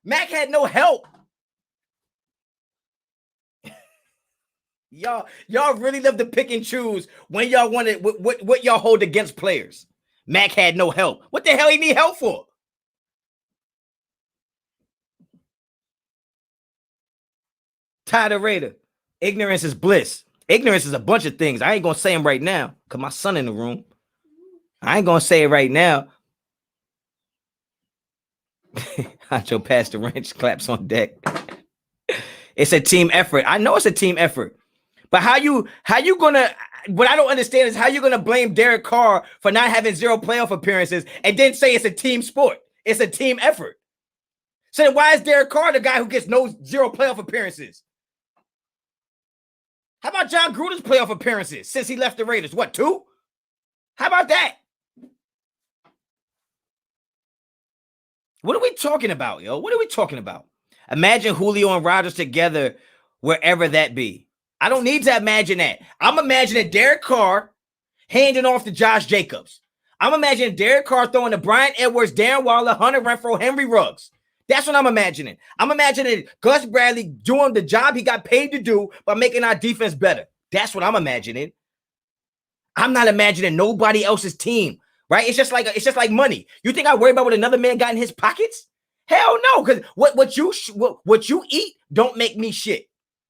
A: Mac had no help. Y'all really love to pick and choose when y'all want it, what y'all hold against players. Mac had no help. What the hell he need help for? Tyler Raider. Ignorance is bliss. Ignorance is a bunch of things. I ain't gonna say them right now because my son in the room. I ain't gonna say it right now. Honcho passed the wrench, claps on deck. It's a team effort. I know it's a team effort. But how you gonna, what I don't understand is how you gonna blame Derek Carr for not having 0 playoff appearances and then say it's a team sport. It's a team effort. So then why is Derek Carr the guy who gets 0 playoff appearances? How about John Gruden's playoff appearances since he left the Raiders? What, 2? How about that? What are we talking about, yo? What are we talking about? Imagine Julio and Rodgers together wherever that be. I don't need to imagine that. I'm imagining Derek Carr handing off to Josh Jacobs. I'm imagining Derek Carr throwing to Brian Edwards, Darren Waller, Hunter Renfrow, Henry Ruggs. That's what I'm imagining. I'm imagining Gus Bradley doing the job he got paid to do by making our defense better. That's what I'm imagining. I'm not imagining nobody else's team, right? It's just like money. You think I worry about what another man got in his pockets? Hell no, because what you eat don't make me shit.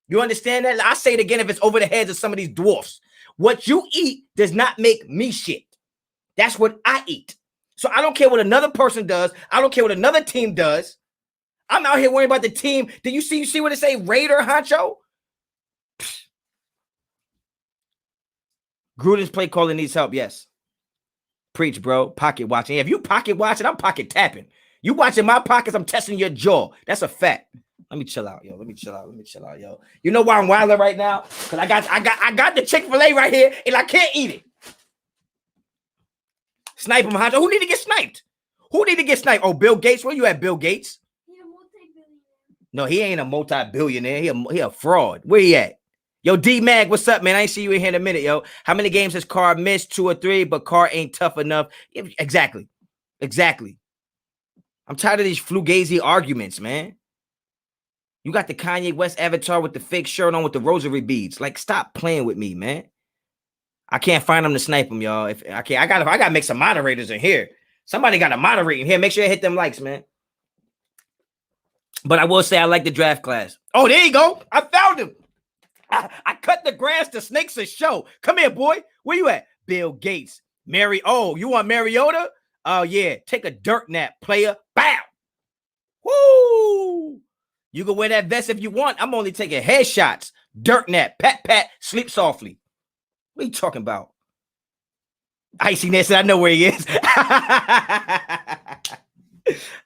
A: You understand that? I say it again if it's over the heads of some of these dwarfs. What you eat does not make me shit. That's what I eat. So I don't care what another person does. I don't care what another team does. I'm out here worrying about the team. Did you see what it say? Raider Honcho? Gruden's play calling needs help. Yes. Preach, bro. Pocket watching. If you pocket watching, I'm pocket tapping. You watching my pockets, I'm testing your jaw. That's a fact. Let me chill out, yo. Let me chill out, yo. You know why I'm wilding right now? Because I got the Chick-fil-A right here, and I can't eat it. Snipe him, Honcho. Who need to get sniped? Oh, Bill Gates. Where you at, Bill Gates? No, he ain't a multi-billionaire. He a fraud. Where he at? Yo, D-Mag, what's up, man? I ain't see you in here in a minute, yo. How many games has Carr missed? 2 or 3, but Carr ain't tough enough. Exactly. I'm tired of these Fugazi arguments, man. You got the Kanye West avatar with the fake shirt on with the rosary beads. Like, stop playing with me, man. I can't find him to snipe him, y'all. I gotta make some moderators in here. Somebody got to moderate in here. Make sure you hit them likes, man. But I will say I like the draft class. Oh, there you go. I found him. I cut the grass. The snakes a show. Come here, boy. Where you at? Bill Gates. Oh, you want Mariota? Oh, yeah. Take a dirt nap, player. Bow. Woo. You can wear that vest if you want. I'm only taking headshots. Dirt nap. Pat. Sleep softly. What are you talking about? Icy Nate said, I know where he is.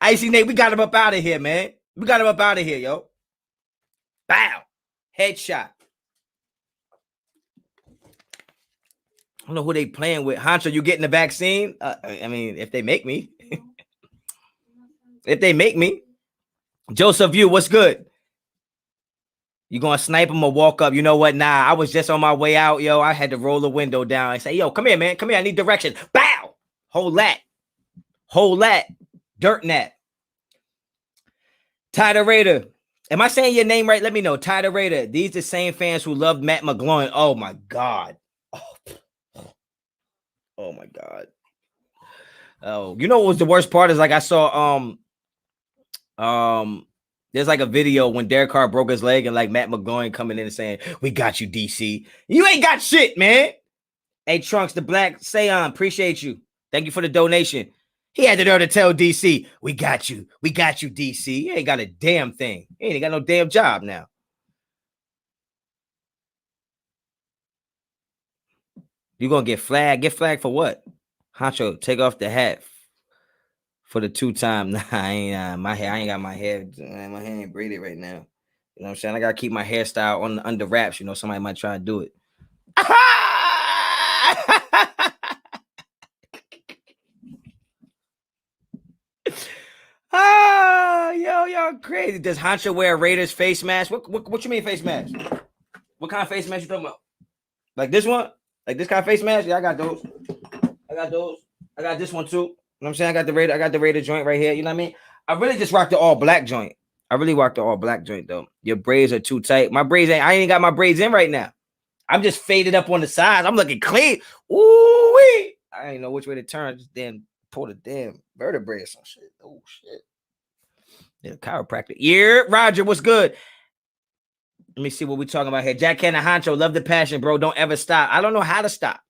A: Icy Nate, we got him up out of here, man. We got him up out of here, yo. Bow. Headshot. I don't know who they playing with. Honcho, you getting the vaccine? I mean, if they make me. If they make me. Joseph Yu, what's good? You gonna snipe him or walk up? You know what? Nah, I was just on my way out, yo. I had to roll the window down and say, yo, come here, man. Come here. I need direction. Bow. Hold that. Dirt nap. Tyler Raider. Am I saying your name right? Let me know. Tyler Raider. These the same fans who loved Matt McGloin. Oh my God. Oh my God. Oh, you know what was the worst part is like I saw there's like a video when Derek Carr broke his leg and like Matt McGloin coming in and saying, we got you, DC. You ain't got shit, man. Hey, Trunks, the Black Seon, appreciate you. Thank you for the donation. He had the nerve to tell DC, we got you, DC. He ain't got a damn thing. He ain't got no damn job now. You gonna get flagged? Get flagged for what? Honcho, take off the hat for the 2-time. Nah, I ain't my hair. I ain't got my hair. My hair ain't braided right now. You know what I'm saying? I gotta keep my hairstyle on under wraps. You know, somebody might try to do it. Y'all crazy. Does Honcho wear a Raiders face mask? What you mean face mask? What kind of face mask you talking about? Like this one? Like this kind of face mask? Yeah, I got those. I got this one too. You know what I'm saying? I got the Raider joint right here. You know what I mean? I really just rocked the all black joint. I really rocked the all black joint though. Your braids are too tight. My braids I ain't got my braids in right now. I'm just faded up on the sides. I'm looking clean. Ooh-wee. I ain't know which way to turn. Just damn pull the damn vertebrae or some shit. Oh shit. Yeah, chiropractor. Yeah, Roger, what's good? Let me see what we're talking about here. Jack Cannon Honcho, love the passion, bro. Don't ever stop. I don't know how to stop.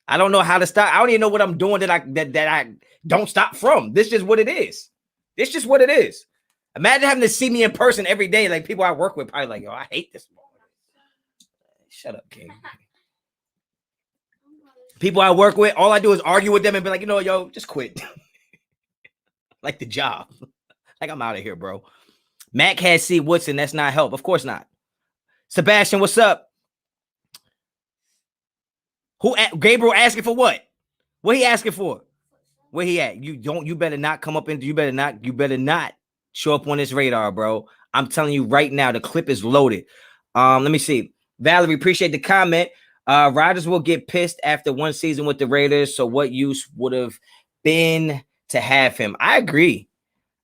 A: I don't even know what I'm doing that I don't stop from. This is what it is. It's just what it is. Imagine having to see me in person every day. Like people I work with probably like, yo, I hate this. Shut up, King. People I work with, all I do is argue with them and be like, you know, yo, just quit. Like the job. Like I'm out of here, bro. Mac has C. Woodson. That's not help. Of course not. Sebastian, what's up? Gabriel asking for what? What he asking for? Where he at? You better not come up into, you better not show up on this radar, bro. I'm telling you right now, the clip is loaded. Let me see. Valerie, appreciate the comment. Rodgers will get pissed after one season with the Raiders. So what use would have been to have him? I agree.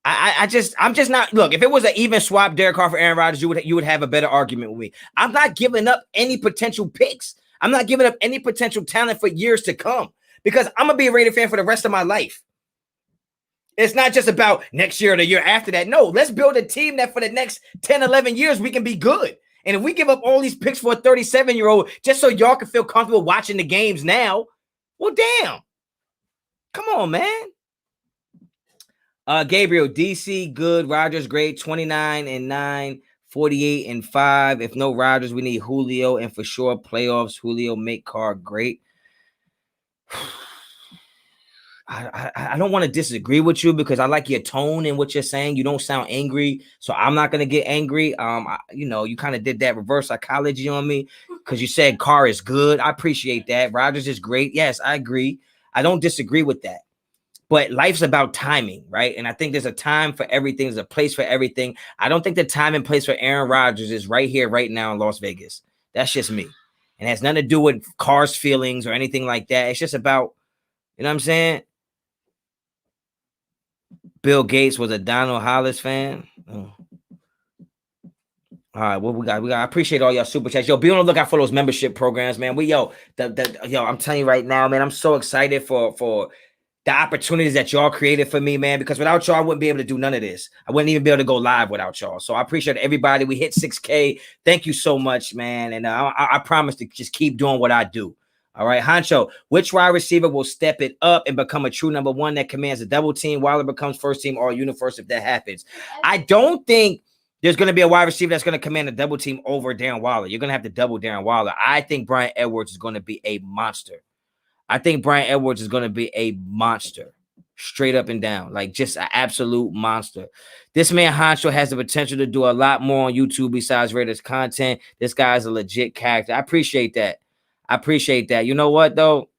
A: I'm just not. Look, if it was an even swap, Derek Carr for Aaron Rodgers, you would have a better argument with me. I'm not giving up any potential picks. I'm not giving up any potential talent for years to come because I'm gonna be a Raider fan for the rest of my life. It's not just about next year or the year after that. No, let's build a team that for the next 10, 11 years we can be good. And if we give up all these picks for a 37-year-old just so y'all can feel comfortable watching the games now, well, damn. Come on, man. Gabriel, DC, good. Rodgers, great. 29-9, 48-5. If no Rodgers, we need Julio. And for sure, playoffs, Julio make Carr great. I don't want to disagree with you because I like your tone and what you're saying. You don't sound angry, so I'm not gonna get angry. You kind of did that reverse psychology on me because you said Carr is good. I appreciate that. Rodgers is great. Yes, I agree. I don't disagree with that. But life's about timing, right? And I think there's a time for everything. There's a place for everything. I don't think the time and place for Aaron Rodgers is right here, right now in Las Vegas. That's just me. And it has nothing to do with Carr's feelings or anything like that. It's just about, you know what I'm saying? Bill Gates was a Donald Hollis fan. Oh. All right, what we got? I appreciate all y'all super chats. Yo, be on the lookout for those membership programs, man. I'm telling you right now, man, I'm so excited for the opportunities that y'all created for me, man, because without y'all, I wouldn't be able to do none of this. I wouldn't even be able to go live without y'all. So I appreciate everybody. We hit 6K. Thank you so much, man. And I promise to just keep doing what I do. All right, Honcho, which wide receiver will step it up and become a true number one that commands a double team while it becomes first team all universe if that happens? I don't think there's going to be a wide receiver that's going to command a double team over Darren Waller. You're going to have to double Darren Waller. I think Bryan Edwards is going to be a monster. Straight up and down, like just an absolute monster. This man Honcho has the potential to do a lot more on YouTube besides Raiders content. This guy's a legit character. I appreciate that. You know what, though?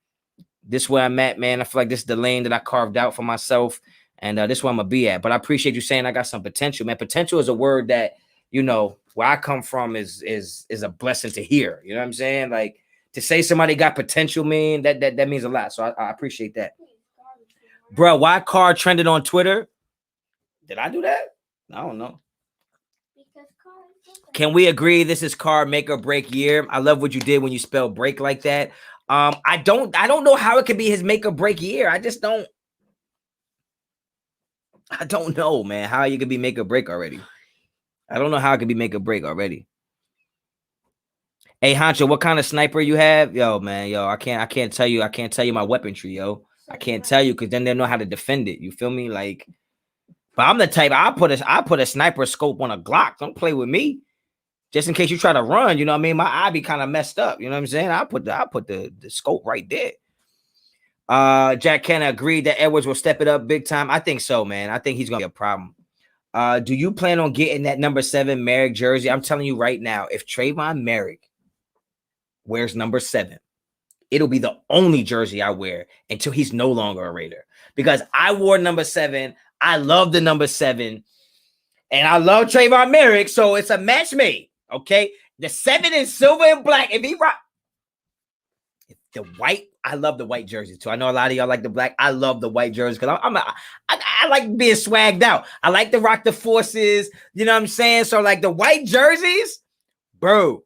A: This is where I'm at, man. I feel like this is the lane that I carved out for myself, and this is where I'm going to be at. But I appreciate you saying I got some potential, man. Potential is a word that, where I come from is a blessing to hear. You know what I'm saying? Like, to say somebody got potential, man, that means a lot. So I appreciate that. Bro, why Carr trended on Twitter? Did I do that? I don't know. Can we agree this is Carr make or break year? I love what you did when you spell break like that. I don't know how it could be his make or break year. I don't know, man, how you could be make or break already. I don't know how it could be make or break already. Hey, Honcho, what kind of sniper you have? Yo, man, I can't tell you. I can't tell you my weaponry, yo. I can't tell you because then they know how to defend it. You feel me? Like, but I'm the type I put a sniper scope on a Glock. Don't play with me. Just in case you try to run, you know what I mean? My eye be kind of messed up. You know what I'm saying? I'll put the scope right there. Jack Kenna agreed that Edwards will step it up big time. I think so, man. I think he's gonna be a problem. Do you plan on getting that number 7 Merrick jersey? I'm telling you right now, if Trayvon Merrick wears number 7, it'll be the only jersey I wear until he's no longer a Raider. Because I wore number 7. I love the number 7. And I love Trayvon Merrick, so it's a match made. Okay, the 7 in silver and black. If he rock the white, I love the white jerseys too. I know a lot of y'all like the black. I love the white jerseys because I like being swagged out. I like to rock the forces. You know what I'm saying? So like the white jerseys, bro.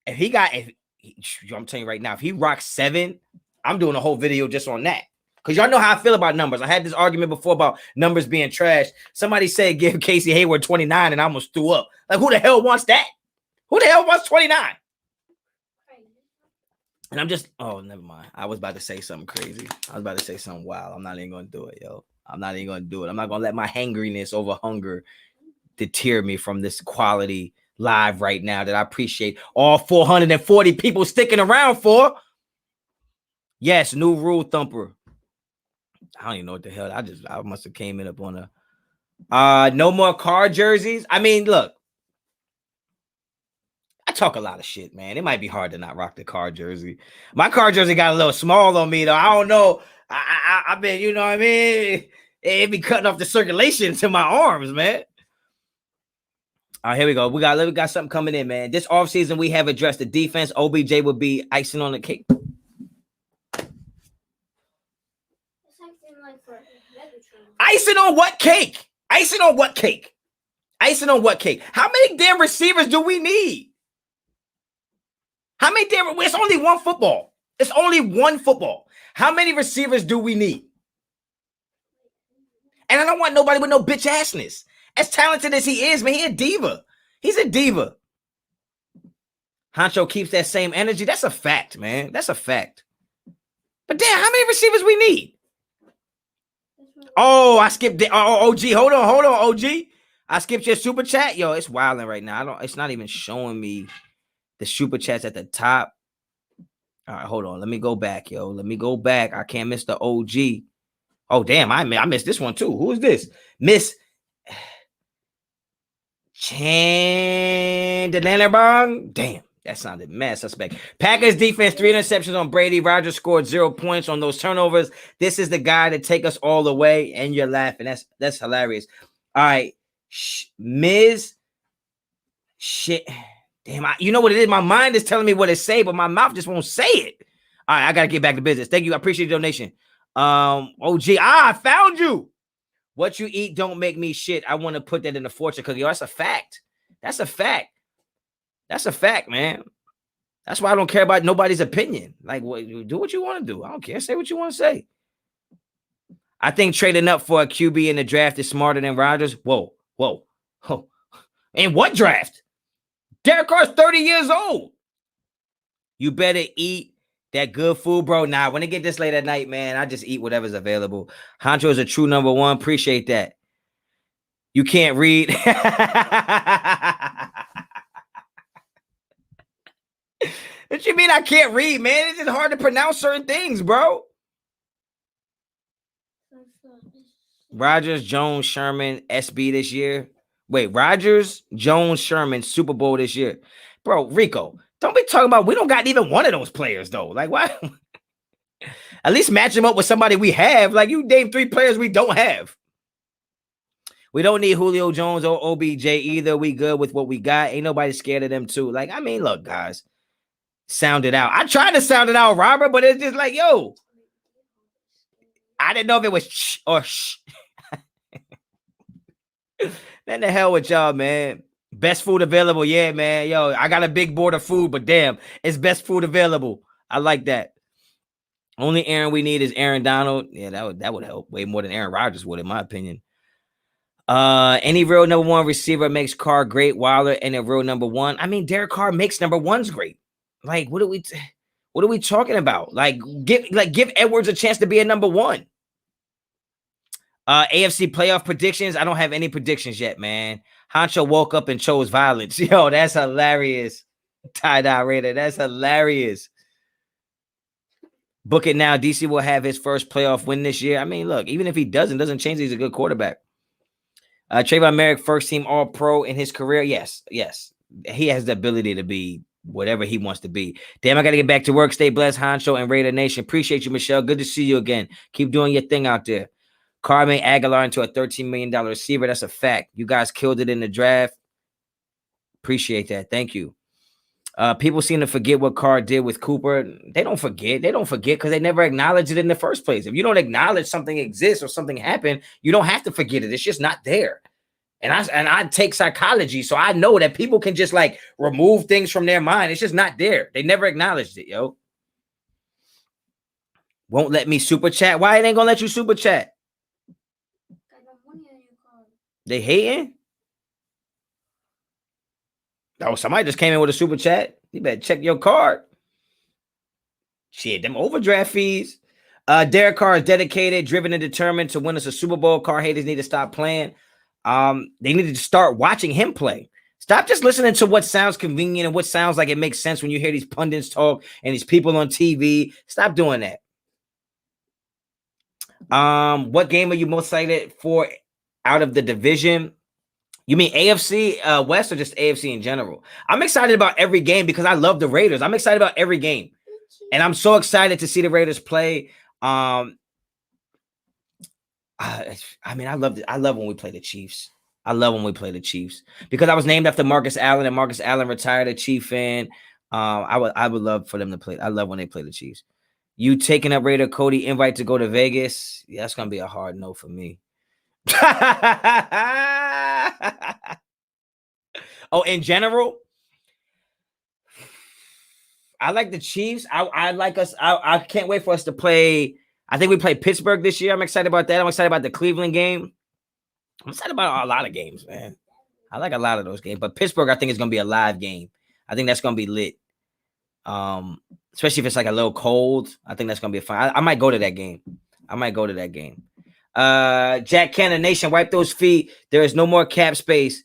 A: I'm telling you right now, if he rocks 7, I'm doing a whole video just on that. Because y'all know how I feel about numbers. I had this argument before about numbers being trash. Somebody said give Casey Hayward 29, and I almost threw up. Like, who the hell wants that? Who the hell wants 29? And I'm just, oh, never mind. I was about to say something crazy. I was about to say something wild. I'm not even going to do it, yo. I'm not even going to do it. I'm not going to let my hangriness over hunger deter me from this quality live right now that I appreciate all 440 people sticking around for. Yes, new rule thumper. I don't even know what the hell. I must have came in up on a no more car jerseys. I mean, look, I talk a lot of shit, man. It might be hard to not rock the car jersey. My car jersey got a little small on me, though. I don't know. I've been, you know what I mean? It be cutting off the circulation to my arms, man. All right, here we go. We got something coming in, man. This offseason, we have addressed the defense. OBJ would be icing on the cake. Icing on what cake? Icing on what cake? Icing on what cake? How many damn receivers do we need? How many damn? It's only one football. It's only one football. How many receivers do we need? And I don't want nobody with no bitch assness. As talented as he is, man, he a diva. He's a diva. Honcho keeps that same energy. That's a fact, man. That's a fact. But damn, how many receivers we need? Oh, I skipped the OG. Hold on, OG. I skipped your super chat. Yo, it's wilding right now. It's not even showing me the super chats at the top. All right, hold on. Let me go back, yo. Let me go back. I can't miss the OG. Oh, damn, I missed this one too. Who is this? Miss Chandelanabong. Damn, that sounded mad suspect. Packers defense, 3 interceptions on Brady. Rodgers scored 0 points on those turnovers. This is the guy to take us all the way, and you're laughing. That's hilarious. All right, Ms. Shit. Damn, you know what it is? My mind is telling me what it say, but my mouth just won't say it. All right, I gotta get back to business. Thank you. I appreciate the donation. OG, I found you. What you eat don't make me shit. I want to put that in the fortune cookie. That's a fact. That's a fact. That's a fact, man. That's why I don't care about nobody's opinion. Like, do what you want to do. I don't care. Say what you want to say. I think trading up for a QB in the draft is smarter than Rodgers. Whoa. In what draft? Derek Carr's 30 years old. You better eat that good food, bro. Nah, when it get this late at night, man, I just eat whatever's available. Honcho is a true number 1. Appreciate that. You can't read. What you mean I can't read, man? It's just hard to pronounce certain things, bro. Rodgers, Jones, Sherman, SB this year. Wait, Rodgers, Jones, Sherman, Super Bowl this year. Bro, Rico, don't be talking about, we don't got even one of those players, though. Like, why? At least match him up with somebody we have. Like, you name 3 players we don't have. We don't need Julio Jones or OBJ either. We good with what we got. Ain't nobody scared of them, too. Like, I mean, look, guys. Sound it out. I tried to sound it out, Robert, but it's just like, yo. I didn't know if it was shh or shh. Then the hell with y'all, man. Best food available. Yeah, man. Yo, I got a big board of food, but damn, it's best food available. I like that. Only Aaron we need is Aaron Donald. Yeah, that would help way more than Aaron Rodgers would, in my opinion. Any real number 1 receiver makes Carr great. Wilder and a real number 1. I mean, Derek Carr makes number 1s great. Like, what are we talking about? Like, give Edwards a chance to be a number 1. AFC playoff predictions. I don't have any predictions yet, man. Honcho woke up and chose violence. Yo, that's hilarious. Tie-dye Raider. That's hilarious. Book it now. DC will have his first playoff win this year. I mean, look, even if he doesn't change. He's a good quarterback. Trayvon Merrick, first team All Pro in his career. Yes. He has the ability to be whatever he wants to be. Damn, I got to get back to work. Stay blessed, Honcho and Raider Nation. Appreciate you, Michelle. Good to see you again. Keep doing your thing out there. Carr made Aguilar into a $13 million receiver. That's a fact. You guys killed it in the draft. Appreciate that. Thank you. People seem to forget what Carr did with Cooper. They don't forget. They don't forget because they never acknowledged it in the first place. If you don't acknowledge something exists or something happened, you don't have to forget it. It's just not there. And I take psychology, so I know that people can just like remove things from their mind. It's just not there. They never acknowledged it, yo. Won't let me super chat. Why it ain't gonna let you super chat? They hating? Oh, somebody just came in with a super chat. You better check your card. Shit, them overdraft fees. Derek Carr is dedicated, driven, and determined to win us a Super Bowl. Carr haters need to stop playing. They need to start watching him play. Stop just listening to what sounds convenient and what sounds like it makes sense when you hear these pundits talk and these people on TV. Stop doing that. What game are you most excited for out of the division? You mean AFC West or just AFC in general? I'm excited about every game because I love the Raiders. I'm excited about every game. And I'm so excited to see the Raiders play. I mean, I love when we play the Chiefs. I love when we play the Chiefs because I was named after Marcus Allen, and Marcus Allen retired a Chief fan. I would love for them to play. I love when they play the Chiefs. You taking up Raider Cody invite to go to Vegas? Yeah, that's gonna be a hard no for me. Oh, in general, I like the Chiefs. I like us. I can't wait for us to play. I think we play Pittsburgh this year. I'm excited about that. I'm excited about the Cleveland game. I'm excited about a lot of games, man. I like a lot of those games, but Pittsburgh, I think, is gonna be a live game. I think that's gonna be lit. Especially if it's like a little cold. I think that's gonna be fun. I might go to that game. Jack Cannon Nation, wipe those feet. There is no more cap space.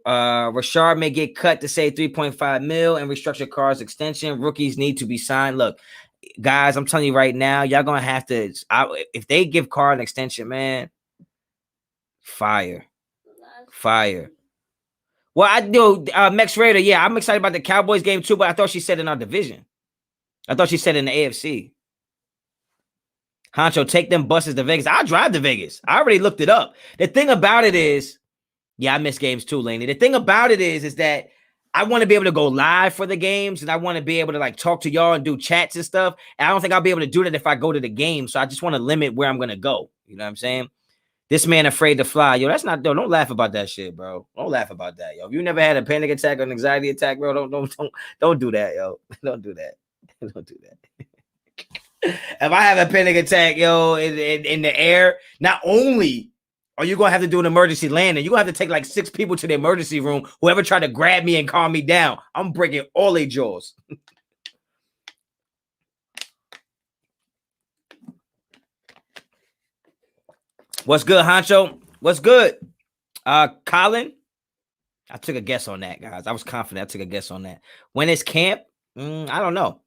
A: Rashard may get cut to say 3.5 mil and restructure Carr's extension. Rookies need to be signed. Look, guys, I'm telling you right now, y'all gonna have to. If they give Carr an extension, man, fire. Well, I do. Max Raider, yeah, I'm excited about the Cowboys game too. But I thought she said in our division. I thought she said in the AFC. Honcho, take them buses to Vegas. I'll drive to Vegas. I already looked it up. The thing about it is, yeah, I miss games too, Laney. The thing about it is that I want to be able to go live for the games, and I want to be able to like talk to y'all and do chats and stuff. And I don't think I'll be able to do that if I go to the game. So I just want to limit where I'm gonna go. You know what I'm saying? This man afraid to fly. Yo, that's not, don't laugh about that shit, bro. Don't laugh about that, yo. If you never had a panic attack or an anxiety attack, bro, don't do that, yo. Don't do that. Don't do that. If I have a panic attack, yo, in the air, not only are you gonna have to do an emergency landing, you're gonna have to take like 6 people to the emergency room. Whoever tried to grab me and calm me down, I'm breaking all their jaws. What's good, Honcho? What's good? Colin? I took a guess on that, guys. I was confident. I took a guess on that. When is camp? I don't know.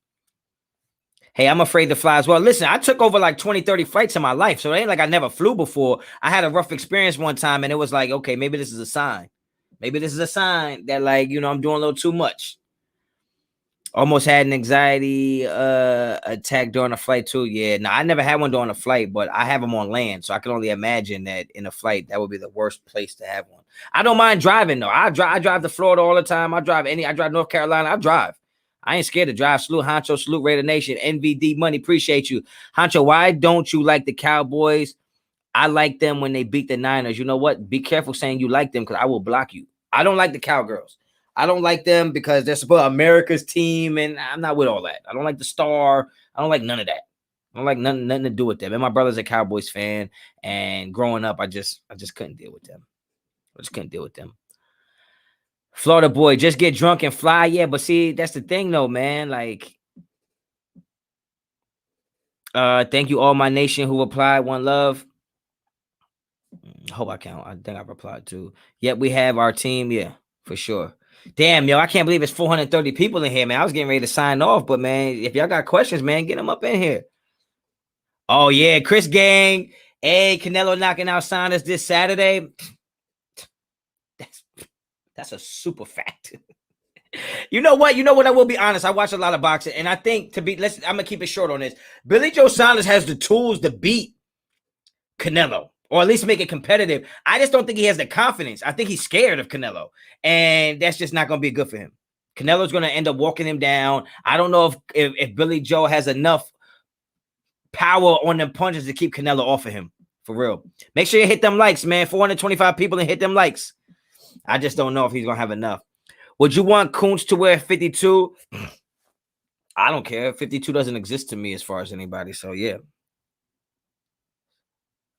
A: Hey, I'm afraid to fly as well. Listen, I took over like 20, 30 flights in my life. So it ain't like I never flew before. I had a rough experience one time, and it was like, okay, maybe this is a sign. Maybe this is a sign that, like, you know, I'm doing a little too much. Almost had an anxiety attack during a flight too. Yeah, no, I never had one during a flight, but I have them on land, so I can only imagine that in a flight that would be the worst place to have one. I don't mind driving though. I drive to Florida all the time. I drive North Carolina. I drive. I ain't scared to drive. Salute Honcho, salute Raider Nation, NVD money. Appreciate you, Honcho. Why don't you like the Cowboys? I like them when they beat the Niners. You know what? Be careful saying you like them because I will block you. I don't like the Cowgirls. I don't like them because they're supposed to be America's team, and I'm not with all that. I don't like the star. I don't like none of that. I don't like nothing to do with them. And my brother's a Cowboys fan, and growing up, I just couldn't deal with them. I just couldn't deal with them. Florida boy, just get drunk and fly. Yeah, but see, that's the thing though, man. Like, thank you all my nation who applied. One love. I hope I count. I think I replied too. Yep, we have our team. Yeah, for sure. Damn, yo, I can't believe it's 430 people in here, man. I was getting ready to sign off, but man, if y'all got questions, man, get them up in here. Oh yeah, Chris Gang. Hey, Canelo knocking out Saunders this Saturday. That's a super fact. You know what? I will be honest. I watch a lot of boxing, and I think I'm gonna keep it short on this. Billy Joe Saunders has the tools to beat Canelo, or at least make it competitive. I just don't think he has the confidence. I think he's scared of Canelo, and that's just not going to be good for him. Canelo's going to end up walking him down. I don't know if Billy Joe has enough power on them punches to keep Canelo off of him. For real. Make sure you hit them likes, man. 425 people and hit them likes. I just don't know if he's going to have enough. Would you want Kuntz to wear 52? I don't care. 52 doesn't exist to me as far as anybody. So, yeah.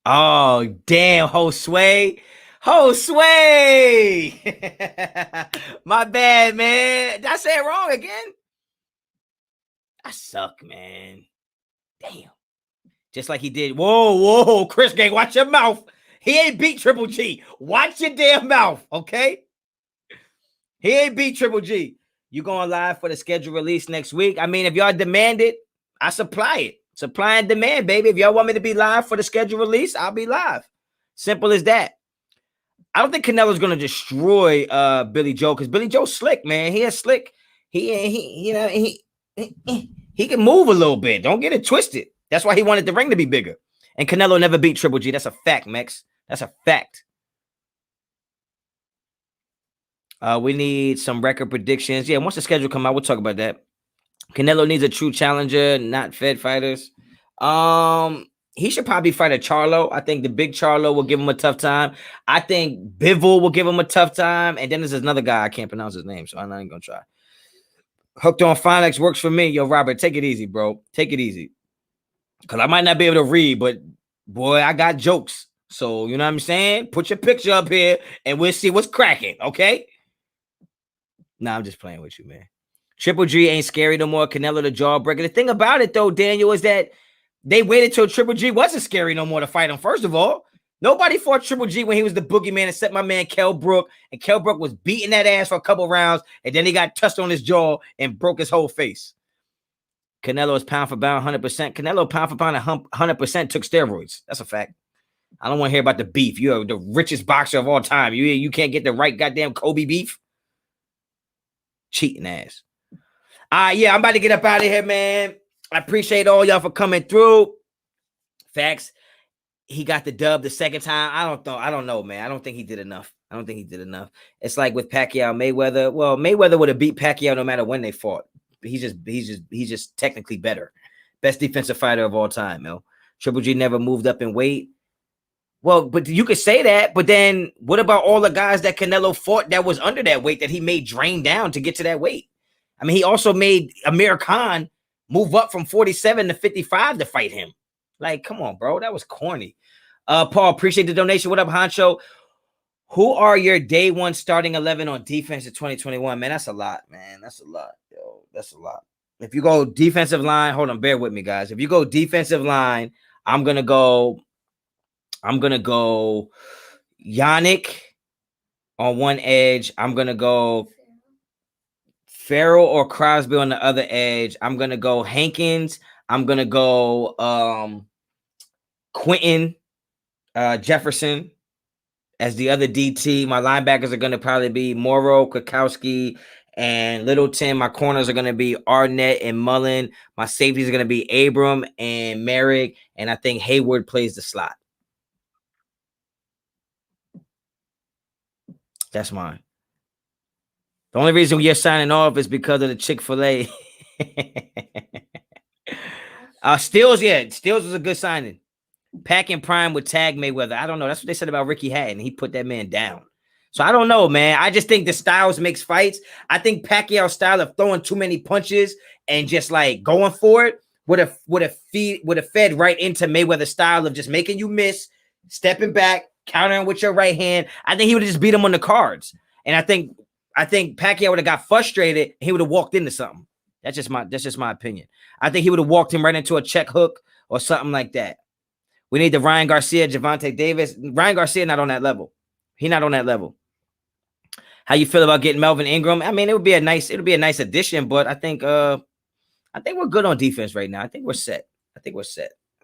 A: Oh, damn, Josue. My bad, man. Did I say it wrong again? I suck, man. Damn. Just like he did. Whoa, Chris Gang, watch your mouth. He ain't beat Triple G. Watch your damn mouth, okay? He ain't beat Triple G. You going live for the schedule release next week? I mean, if y'all demand it, I supply it. Supply and demand, baby. If y'all want me to be live for the schedule release, I'll be live. Simple as that. I don't think Canelo's gonna destroy Billy Joe because Billy Joe's slick, man. He is slick. He can move a little bit. Don't get it twisted. That's why he wanted the ring to be bigger. And Canelo never beat Triple G. That's a fact, Mex. That's a fact. We need some record predictions. Yeah, once the schedule come out, we'll talk about that. Canelo needs a true challenger, not fed fighters. He should probably fight a Charlo. I think the big Charlo will give him a tough time. I think Bivol will give him a tough time. And then there's another guy, I can't pronounce his name, so I'm not even gonna try. Hooked on Phonics works for me. Yo, Robert, take it easy, bro. Take it easy. Because I might not be able to read, but boy, I got jokes. So, you know what I'm saying? Put your picture up here and we'll see what's cracking, okay? Nah, I'm just playing with you, man. Triple G ain't scary no more. Canelo the jawbreaker. The thing about it, though, Daniel, is that they waited till Triple G wasn't scary no more to fight him. First of all, nobody fought Triple G when he was the boogeyman except my man Kell Brook. And Kell Brook was beating that ass for a couple rounds, and then he got touched on his jaw and broke his whole face. Canelo is pound for pound 100%. Canelo pound for pound 100% took steroids. That's a fact. I don't want to hear about the beef. You're the richest boxer of all time. You can't get the right goddamn Kobe beef. Cheating ass. Yeah, I'm about to get up out of here, man. I appreciate all y'all for coming through. Facts. He got the dub the second time. I don't know, man. I don't think he did enough. It's like with Pacquiao Mayweather. Well, Mayweather would have beat Pacquiao no matter when they fought. He's just technically better. Best defensive fighter of all time, yo. Triple G never moved up in weight. Well, but you could say that, but then what about all the guys that Canelo fought that was under that weight that he made drain down to get to that weight? I mean, he also made Amir Khan move up from 47 to 55 to fight him. Like, come on, bro. That was corny. Paul, appreciate the donation. What up, Honcho? Who are your day one starting 11 on defense in 2021? Man, that's a lot, man. That's a lot, yo. That's a lot. If you go defensive line, hold on, bear with me, guys. If you go defensive line, I'm gonna go Yannick on one edge. I'm gonna go Farrell or Crosby on the other edge. I'm gonna go Hankins. I'm gonna go Quentin Jefferson as the other DT. My linebackers are gonna probably be Morrow, Kukowski, and Littleton. My corners are gonna be Arnett and Mullen. My safeties are gonna be Abram and Merrick, and I think Hayward plays the slot. That's mine. The only reason you're signing off is because of the Chick-fil-A. Stills was a good signing. Packing prime with tag Mayweather. I don't know. That's what they said about Ricky Hatton. He put that man down. So I don't know, man. I just think the styles makes fights. I think Pacquiao's style of throwing too many punches and just like going for it would have fed right into Mayweather's style of just making you miss, stepping back, countering with your right hand. I think he would have just beat him on the cards. And I think Pacquiao would have got frustrated and he would have walked into something. That's just my opinion. I think he would have walked him right into a check hook or something like that. We need the Ryan Garcia, Javonte Davis. Ryan Garcia not on that level. He not on that level. How you feel about getting Melvin Ingram? I mean, it'll be a nice addition, but I think we're good on defense right now. I think we're set. I think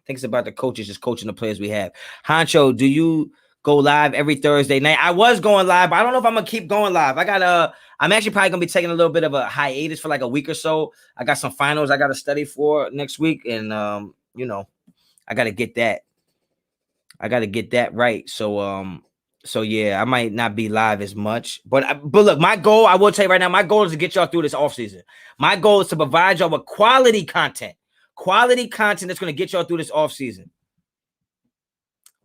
A: it's about the coaches just coaching the players we have. Honcho, do you go live every Thursday night? I was going live, but I don't know if I'm gonna keep going live. I'm actually probably gonna be taking a little bit of a hiatus for like a week or so. I got some finals I gotta study for next week, and I gotta get that. Right. So yeah, I might not be live as much, but look, my goal, I will tell you right now, my goal is to get y'all through this offseason. My goal is to provide y'all with quality content that's going to get y'all through this offseason.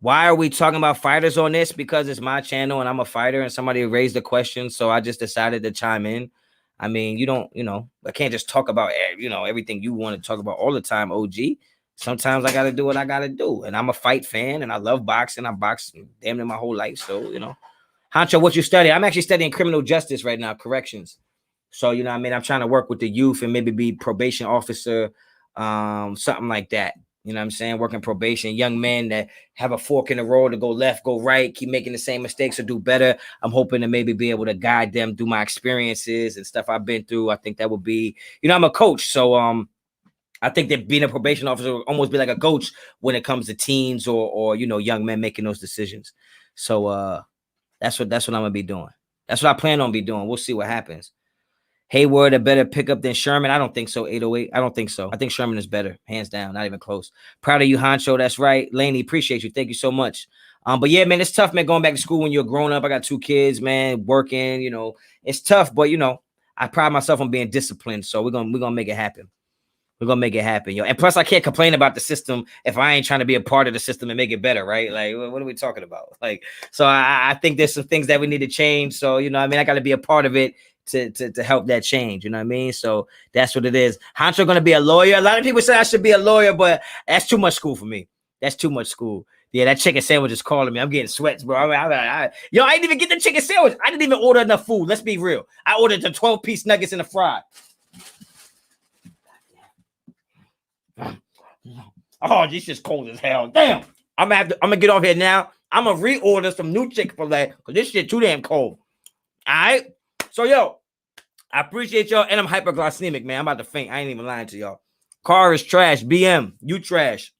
A: Why are we talking about fighters on this? Because it's my channel and I'm a fighter, and somebody raised the question, so I just decided to chime in. I mean, I can't just talk about, everything you want to talk about all the time, OG. Sometimes I got to do what I got to do. And I'm a fight fan and I love boxing. I boxed damn near my whole life. So, Honcho, what you study? I'm actually studying criminal justice right now, corrections. So, I'm trying to work with the youth and maybe be probation officer, something like that. You know what I'm saying? Working probation, young men that have a fork in the road to go left, go right, keep making the same mistakes or do better. I'm hoping to maybe be able to guide them through my experiences and stuff I've been through. I think that would be, I'm a coach. So, I think that being a probation officer would almost be like a coach when it comes to teens or young men making those decisions. So that's what I'm gonna be doing. That's what I plan on be doing. We'll see what happens. Hayward a better pickup than Sherman? I don't think so. 808. I don't think so. I think Sherman is better, hands down, not even close. Proud of you, Honcho. That's right. Laney, appreciate you. Thank you so much. But yeah, man, it's tough, man, going back to school when you're grown up. I got 2 kids, man, working, it's tough, but I pride myself on being disciplined. So we're gonna make it happen. We're gonna make it happen, yo. And plus, I can't complain about the system if I ain't trying to be a part of the system and make it better, right? Like, what are we talking about? Like, so I think there's some things that we need to change. So, I got to be a part of it to help that change. You know what I mean? So that's what it is. Honcho gonna be a lawyer. A lot of people say I should be a lawyer, but that's too much school for me. That's too much school. Yeah, that chicken sandwich is calling me. I'm getting sweats, bro. I didn't even get the chicken sandwich. I didn't even order enough food. Let's be real. I ordered the 12-piece nuggets and a fry. Oh, this is cold as hell. Damn. I'm gonna get off here now. I'm gonna reorder some new Chick-fil-A because this shit too damn cold. All right. So yo, I appreciate y'all, and I'm hyperglycemic, man. I'm about to faint. I ain't even lying to y'all. Car is trash. BM, you trash.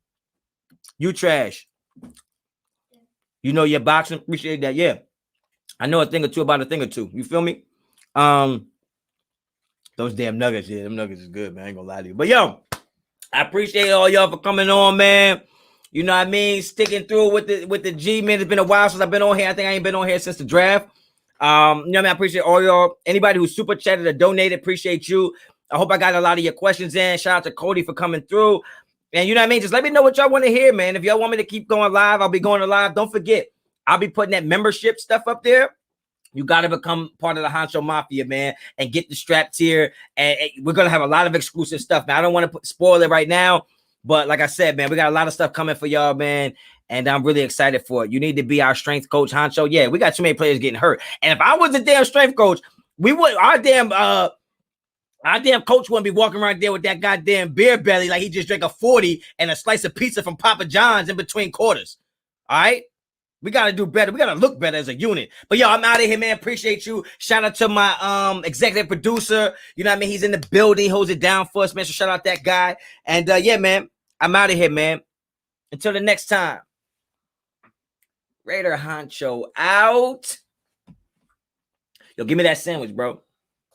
A: You trash. You know your boxing. Appreciate that. Yeah. I know a thing or two about a thing or two. You feel me? Those damn nuggets, yeah, them nuggets is good, man. I ain't gonna lie to you. But yo, I appreciate all y'all for coming on, man. You know what I mean? Sticking through with the G, man. It's been a while since I've been on here. I think I ain't been on here since the draft. You know what I mean? I appreciate all y'all. Anybody who super chatted or donated, appreciate you. I hope I got a lot of your questions in. Shout out to Cody for coming through. And you know what I mean? Just let me know what y'all want to hear, man. If y'all want me to keep going live, I'll be going live. Don't forget, I'll be putting that membership stuff up there. You got to become part of the Honcho Mafia, man, and get the strap tier. And we're going to have a lot of exclusive stuff, man. I don't want to spoil it right now, but like I said, man, we got a lot of stuff coming for y'all, man, and I'm really excited for it. You need to be our strength coach, Honcho. Yeah, we got too many players getting hurt. And if I was a damn strength coach, our damn coach wouldn't be walking around there with that goddamn beer belly like he just drank a 40 and a slice of pizza from Papa John's in between quarters. All right? We got to do better. We got to look better as a unit. But yo, I'm out of here, man. Appreciate you. Shout out to my executive producer. You know what I mean? He's in the building. He holds it down for us, man. So shout out that guy. And yeah, man, I'm out of here, man. Until the next time. Raider Honcho out. Yo, give me that sandwich, bro.